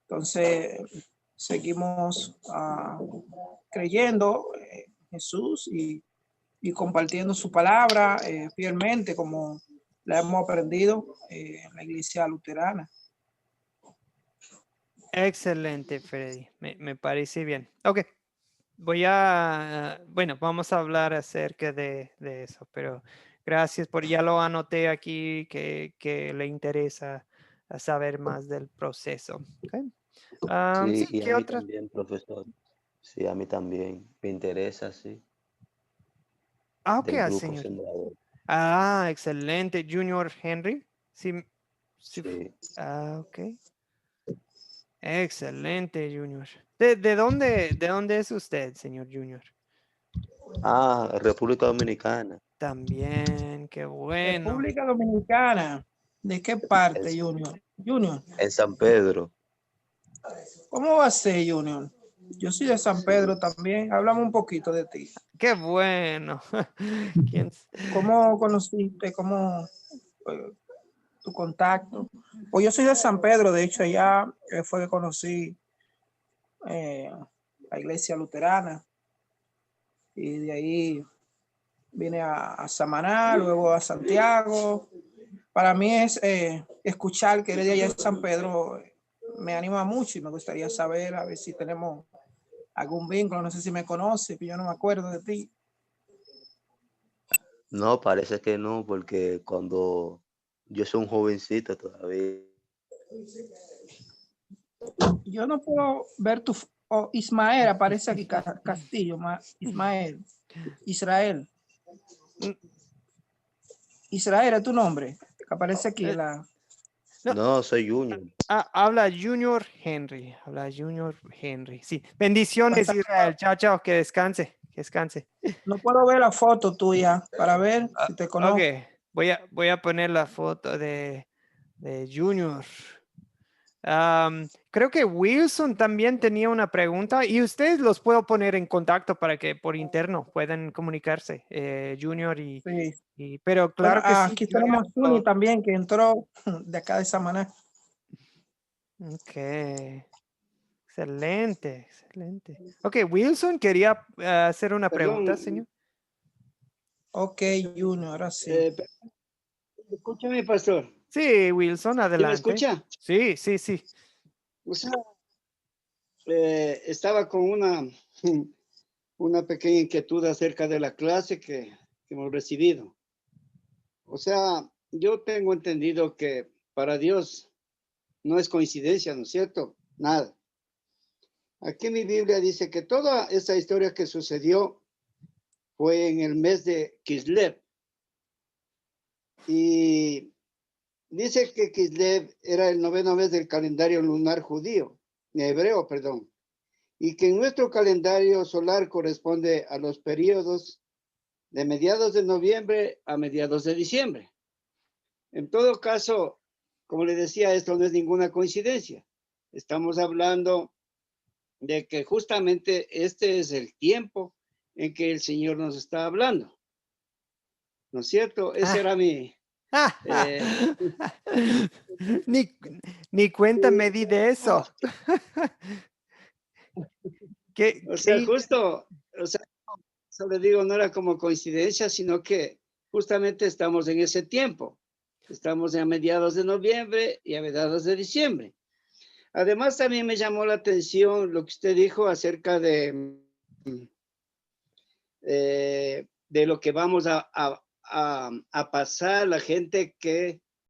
Entonces, seguimos creyendo en Jesús y compartiendo su palabra fielmente como la hemos aprendido en la iglesia luterana. Excelente, Freddy. Me parece bien. Ok. Bueno, vamos a hablar acerca de eso, pero gracias ya lo anoté aquí que le interesa saber más del proceso. Okay. Sí, Sí, y a ¿qué mí otra? también, profesor. Sí, a mí también me interesa, sí, del Ok, grupo señor. Sembrador. Excelente. Junior Henry. Sí, sí. Sí. Ok. Excelente, Junior. ¿De dónde es usted, señor Junior? República Dominicana. También, qué bueno. República Dominicana. ¿De qué parte, Junior? Junior. En San Pedro. ¿Cómo va a ser, Junior? Yo soy de San Pedro también. Háblame un poquito de ti. Qué bueno. ¿Cómo conociste? ¿Cómo tu contacto? Pues yo soy de San Pedro, de hecho, allá fue que conocí la iglesia luterana. Y de ahí vine a Samaná, luego a Santiago. Para mí es escuchar que eres de allá de San Pedro, me anima mucho y me gustaría saber a ver si tenemos algún vínculo. No sé si me conoces, pero yo no me acuerdo de ti. No, parece que no, porque cuando yo soy un jovencito todavía. Yo no puedo ver tu... Ismael aparece aquí, Castillo, Ismael, Israel. Israel es tu nombre, que aparece aquí en la... No, soy Junior. Habla Junior Henry. Sí. Bendiciones, Israel. Chao, chao. Que descanse. Que descanse. No puedo ver la foto tuya para ver si te conozco. Ok. Voy a poner la foto de Junior. Creo que Wilson también tenía una pregunta y ustedes los puedo poner en contacto para que por interno puedan comunicarse, Junior pero claro Bueno, que sí. aquí tenemos a Suni también que entró de acá de Samaná. Ok. Excelente, excelente. Ok, Wilson quería hacer una pregunta, señor. Ok, Junior, ahora sí. Escúchame, pastor. Sí, Wilson, adelante. ¿Sí me escucha? Sí, sí, sí. O sea, estaba con una pequeña inquietud acerca de la clase que hemos recibido. O sea, yo tengo entendido que para Dios no es coincidencia, ¿no es cierto? Nada. Aquí mi Biblia dice que toda esa historia que sucedió fue en el mes de Kislev. Y dice que Kislev era el 9º mes del calendario lunar judío, hebreo, perdón. Y que en nuestro calendario solar corresponde a los periodos de mediados de noviembre a mediados de diciembre. En todo caso, como le decía, esto no es ninguna coincidencia. Estamos hablando de que justamente este es el tiempo en que el Señor nos está hablando. ¿No es cierto? Ese era mi... ni cuenta me di de eso. O sea, justo, o sea, solo digo, no era como coincidencia, sino que justamente estamos en ese tiempo. Estamos a mediados de noviembre y a mediados de diciembre. Además, también me llamó la atención lo que usted dijo acerca de lo que vamos a pasar, la gente que